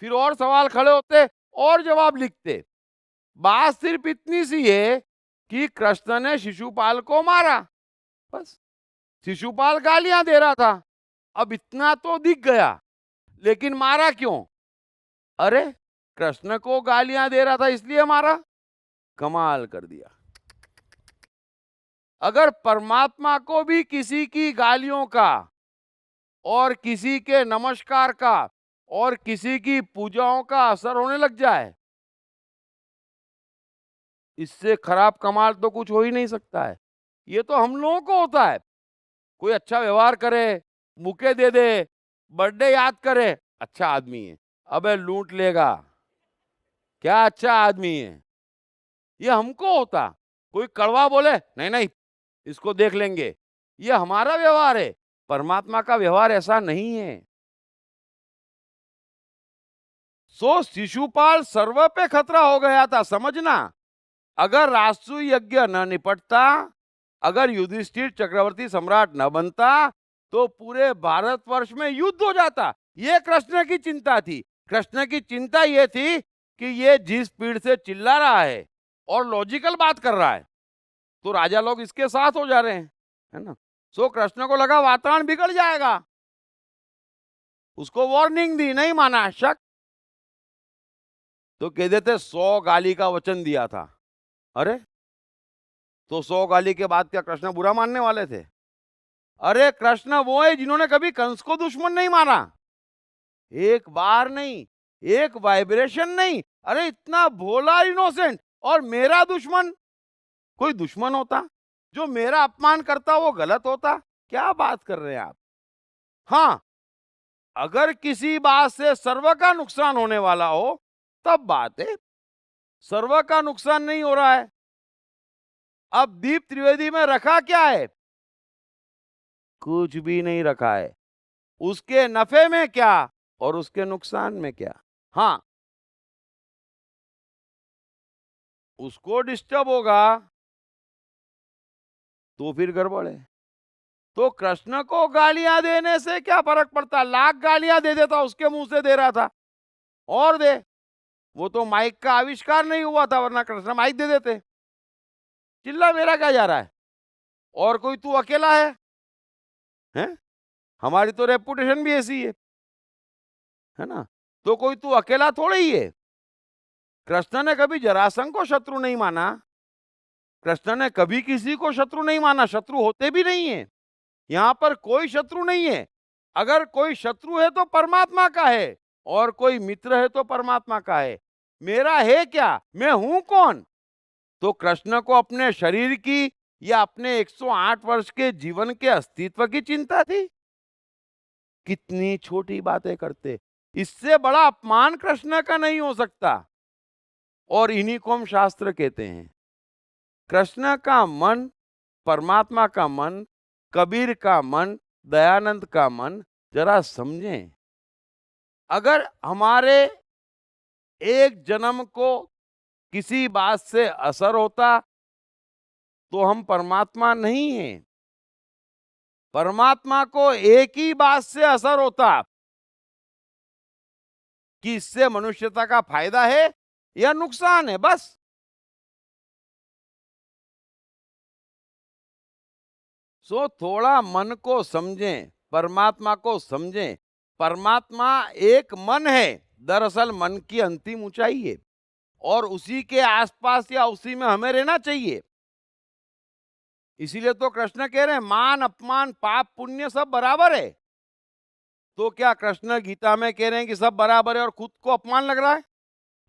A: फिर और सवाल खड़े होते और जवाब लिखते। बात सिर्फ इतनी सी है कि कृष्ण ने शिशुपाल को मारा, बस। शिशुपाल गालियां दे रहा था, अब इतना तो दिख गया, लेकिन मारा क्यों? अरे, कृष्ण को गालियां दे रहा था इसलिए मारा। कमाल कर दिया। अगर परमात्मा को भी किसी की गालियों का और किसी के नमस्कार का और किसी की पूजाओं का असर होने लग जाए, इससे खराब कमाल तो कुछ हो ही नहीं सकता है। ये तो हम लोगों को होता है। कोई अच्छा व्यवहार करे, बुके दे दे, बर्थडे याद करे, अच्छा आदमी है। अबे लूट लेगा, क्या अच्छा आदमी है, ये हमको होता। कोई कड़वा बोले, नहीं नहीं इसको देख लेंगे, ये हमारा व्यवहार है। परमात्मा का व्यवहार ऐसा नहीं है। सो शिशुपाल सर्व पे खतरा हो गया था, समझना। अगर राजसूय यज्ञ न निपटता, अगर युधिष्ठिर चक्रवर्ती सम्राट न बनता, तो पूरे भारतवर्ष में युद्ध हो जाता। ये कृष्ण की चिंता थी। कृष्ण की चिंता ये थी कि ये जिस स्पीड से चिल्ला रहा है और लॉजिकल बात कर रहा है, तो राजा लोग इसके साथ हो जा रहे हैं, है ना। सो कृष्ण को लगा वातावरण बिगड़ जाएगा, उसको वार्निंग दी, नहीं माना, शक। तो कह देते 100 गाली का वचन दिया था। अरे, तो 100 गाली के बाद क्या कृष्ण बुरा मानने वाले थे? अरे, कृष्ण वो है जिन्होंने कभी कंस को दुश्मन नहीं माना, एक बार नहीं, एक वाइब्रेशन नहीं। अरे, इतना भोला इनोसेंट, और मेरा दुश्मन, कोई दुश्मन होता जो मेरा अपमान करता वो गलत होता? क्या बात कर रहे हैं आप। हाँ, अगर किसी बात से सर्व का नुकसान होने वाला हो तब बात है, सर्व का नुकसान नहीं हो रहा है। अब दीप त्रिवेदी में रखा क्या है? कुछ भी नहीं रखा है। उसके नफे में क्या और उसके नुकसान में क्या? हाँ, उसको डिस्टर्ब होगा तो फिर गड़बड़ है। तो कृष्ण को गालियां देने से क्या फर्क पड़ता? लाख गालियां दे देता, उसके मुंह से दे रहा था, और दे। वो तो माइक का आविष्कार नहीं हुआ था, वरना कृष्ण माइक दे देते। चिल्ला मेरा क्या जा रहा है? और कोई तू अकेला है? हमारी तो रेपुटेशन भी ऐसी है ना। तो कोई तू अकेला थोड़ा ही है। कृष्ण ने कभी जरासंध को शत्रु नहीं माना, कृष्ण ने कभी किसी को शत्रु नहीं माना, शत्रु होते भी नहीं है। यहां पर कोई शत्रु नहीं है। अगर कोई शत्रु है तो परमात्मा का है, और कोई मित्र है तो परमात्मा का है। मेरा है क्या? मैं हूं कौन? तो कृष्ण को अपने शरीर की या अपने 108 वर्ष के जीवन के अस्तित्व की चिंता थी। कितनी छोटी बातें करते। इससे बड़ा अपमान कृष्ण का नहीं हो सकता। और इन्हीं को हम शास्त्र कहते हैं। कृष्ण का मन, परमात्मा का मन, कबीर का मन, दयानंद का मन, जरा समझें। अगर हमारे एक जन्म को किसी बात से असर होता तो हम परमात्मा नहीं हैं। परमात्मा को एक ही बात से असर होता कि इससे मनुष्यता का फायदा है या नुकसान है, बस। सो थोड़ा मन को समझें, परमात्मा को समझें। परमात्मा एक मन है, दरअसल मन की अंतिम ऊंचाई है, और उसी के आसपास या उसी में हमें रहना चाहिए। इसीलिए तो कृष्ण कह रहे हैं मान अपमान पाप पुण्य सब बराबर है। तो क्या कृष्ण गीता में कह रहे हैं कि सब बराबर है और खुद को अपमान लग रहा है?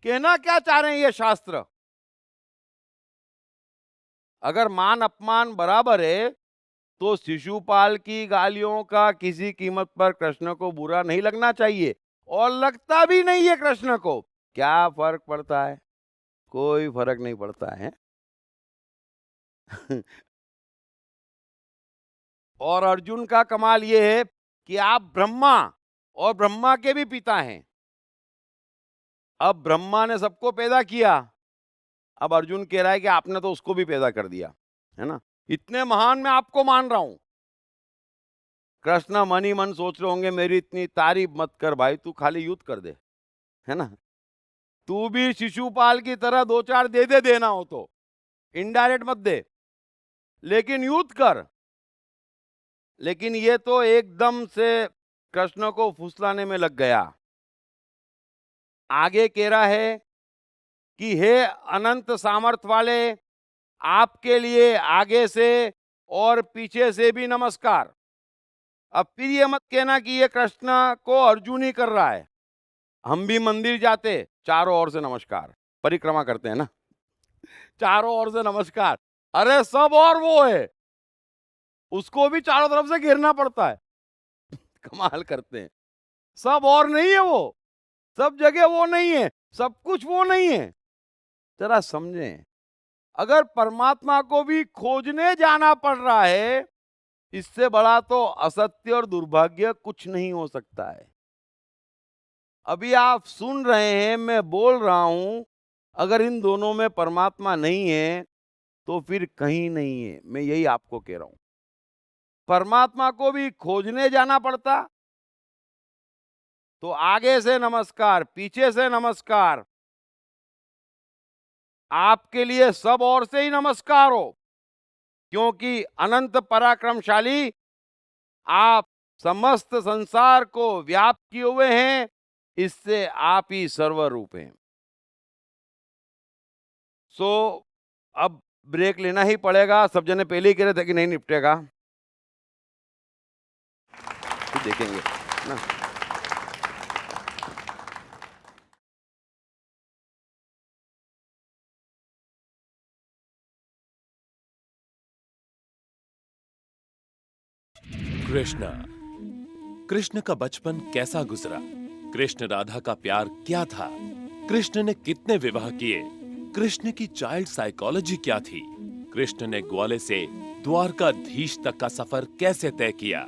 A: कहना क्या चाह रहे हैं ये शास्त्र? अगर मान अपमान बराबर है तो शिशुपाल की गालियों का किसी कीमत पर कृष्ण को बुरा नहीं लगना चाहिए, और लगता भी नहीं है कृष्ण को। क्या फर्क पड़ता है? कोई फर्क नहीं पड़ता है। और अर्जुन का कमाल ये है कि आप ब्रह्मा और ब्रह्मा के भी पिता हैं। अब ब्रह्मा ने सबको पैदा किया, अब अर्जुन कह रहा है कि आपने तो उसको भी पैदा कर दिया, है ना। इतने महान मैं आपको मान रहा हूं। कृष्ण मन ही मन सोच रहे होंगे मेरी इतनी तारीफ मत कर भाई, तू खाली युद्ध कर दे, है ना। तू भी शिशुपाल की तरह दो चार दे दे, देना हो तो इनडायरेक्ट मत दे, लेकिन युद्ध कर। लेकिन ये तो एकदम से कृष्ण को फुसलाने में लग गया। आगे कह रहा है कि हे अनंत सामर्थ्य वाले, आपके लिए आगे से और पीछे से भी नमस्कार। अब फिर ये मत कहना कि ये कृष्ण को अर्जुन ही कर रहा है। हम भी मंदिर जाते, चारों ओर से नमस्कार, परिक्रमा करते हैं ना, चारों ओर से नमस्कार। अरे सब और वो है, उसको भी चारों तरफ से घेरना पड़ता है। कमाल करते हैं। सब और नहीं है वो, सब जगह वो नहीं है, सब कुछ वो नहीं है। जरा समझें, अगर परमात्मा को भी खोजने जाना पड़ रहा है, इससे बड़ा तो असत्य और दुर्भाग्य कुछ नहीं हो सकता है। अभी आप सुन रहे हैं, मैं बोल रहा हूं, अगर इन दोनों में परमात्मा नहीं है तो फिर कहीं नहीं है। मैं यही आपको कह रहा हूं। परमात्मा को भी खोजने जाना पड़ता तो आगे से नमस्कार, पीछे से नमस्कार, आपके लिए सब ओर से ही नमस्कार हो, क्योंकि अनंत पराक्रमशाली आप समस्त संसार को व्याप्त किए हुए हैं, इससे आप ही सर्वरूप हैं। सो अब ब्रेक लेना ही पड़ेगा। सब जने पहले ही कह रहे थे कि नहीं निपटेगा, फिर देखेंगे ना।
D: कृष्ण। कृष्ण का बचपन कैसा गुजरा? कृष्ण राधा का प्यार क्या था? कृष्ण ने कितने विवाह किए? कृष्ण की चाइल्ड साइकोलॉजी क्या थी? कृष्ण ने ग्वाले से द्वारकाधीश तक का सफर कैसे तय किया?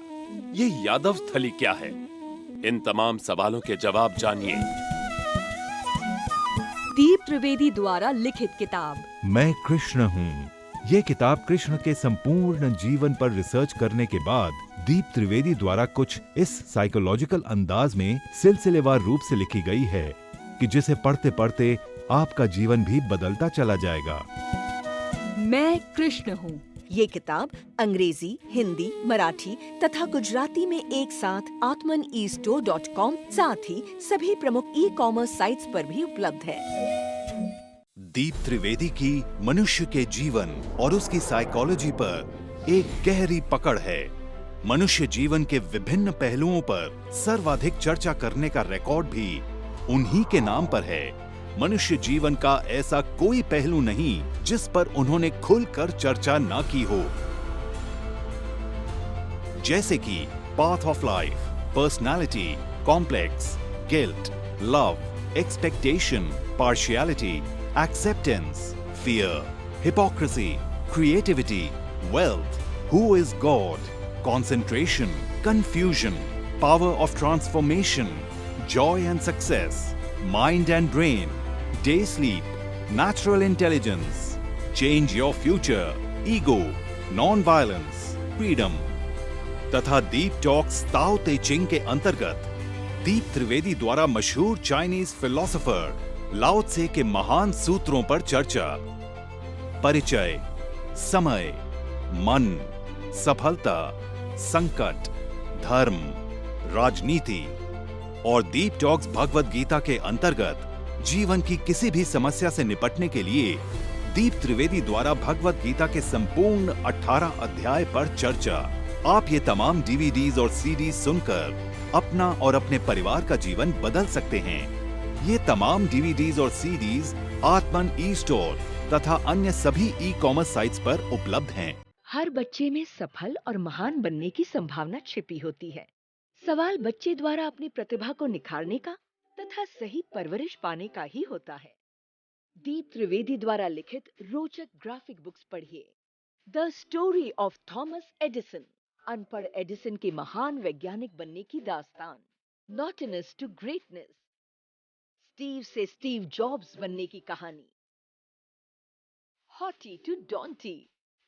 D: ये यादव स्थली क्या है? इन तमाम सवालों के जवाब जानिए।
C: दीप त्रिवेदी द्वारा लिखित किताब
E: मैं कृष्ण हूँ। ये किताब कृष्ण के संपूर्ण जीवन पर रिसर्च करने के बाद दीप त्रिवेदी द्वारा कुछ इस साइकोलॉजिकल अंदाज में सिलसिलेवार रूप से लिखी गई है कि जिसे पढ़ते पढ़ते आपका जीवन भी बदलता चला जाएगा।
C: मैं कृष्ण हूँ।
F: ये किताब अंग्रेजी, हिंदी, मराठी तथा गुजराती में एक साथ atmanestore.com साथ ही सभी प्रमुख ई-कॉमर्स साइट्स पर भी उपलब्ध है।
E: दीप त्रिवेदी की मनुष्य के जीवन और उसकी साइकोलॉजी पर एक गहरी पकड़ है। मनुष्य जीवन के विभिन्न पहलुओं पर सर्वाधिक चर्चा करने का रिकॉर्ड भी उन्हीं के नाम पर है। मनुष्य जीवन का ऐसा कोई पहलू नहीं जिस पर उन्होंने खुलकर चर्चा ना की हो, जैसे कि path of life, personality, complex, guilt, love, expectation, partiality, acceptance, fear, hypocrisy, creativity, wealth, who is God, concentration, confusion, power of transformation, joy and success, mind and brain, day sleep, natural intelligence, change your future, ego, non-violence, freedom, तथा दीप टॉक्स ताओ ते चिंग के अंतर्गत दीप त्रिवेदी द्वारा मशहूर चाइनीज फिलोसोफर लाओ त्से के महान सूत्रों पर चर्चा, परिचय, समय, मन, सफलता, संकट, धर्म, राजनीति और दीप टॉक्स भगवद गीता के अंतर्गत जीवन की किसी भी समस्या से निपटने के लिए दीप त्रिवेदी द्वारा भगवद गीता के संपूर्ण 18 अध्याय पर चर्चा। आप ये तमाम डीवीडीज और सीडीज सुनकर अपना और अपने परिवार का जीवन बदल सकते हैं। ये तमाम डीवीडीज और सीडीज आत्मन ई स्टोर तथा अन्य सभी ई कॉमर्स साइट्स पर उपलब्ध हैं।
F: हर बच्चे में सफल और महान बनने की संभावना छिपी होती है। सवाल बच्चे द्वारा अपनी प्रतिभा को निखारने का तथा सही परवरिश पाने का ही होता है। दीप त्रिवेदी द्वारा लिखित रोचक ग्राफिक बुक्स पढ़िए। The story of Thomas Edison, अनपढ़ एडिसन के महान वैज्ञानिक बनने की दास्तान। नॉटिनेस टू ग्रेटनेस, स्टीव से स्टीव जॉब्स बनने की कहानी। हॉटी टू डॉन्टी,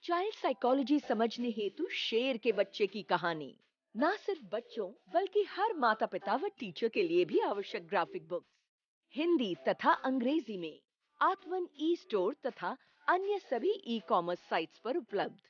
F: चाइल्ड साइकोलॉजी समझने हेतु शेर के बच्चे की कहानी। ना सिर्फ बच्चों बल्कि हर माता पिता व टीचर के लिए भी आवश्यक ग्राफिक बुक्स, हिंदी तथा अंग्रेजी में आत्मन ई स्टोर तथा अन्य सभी ई कॉमर्स साइट्स पर उपलब्ध।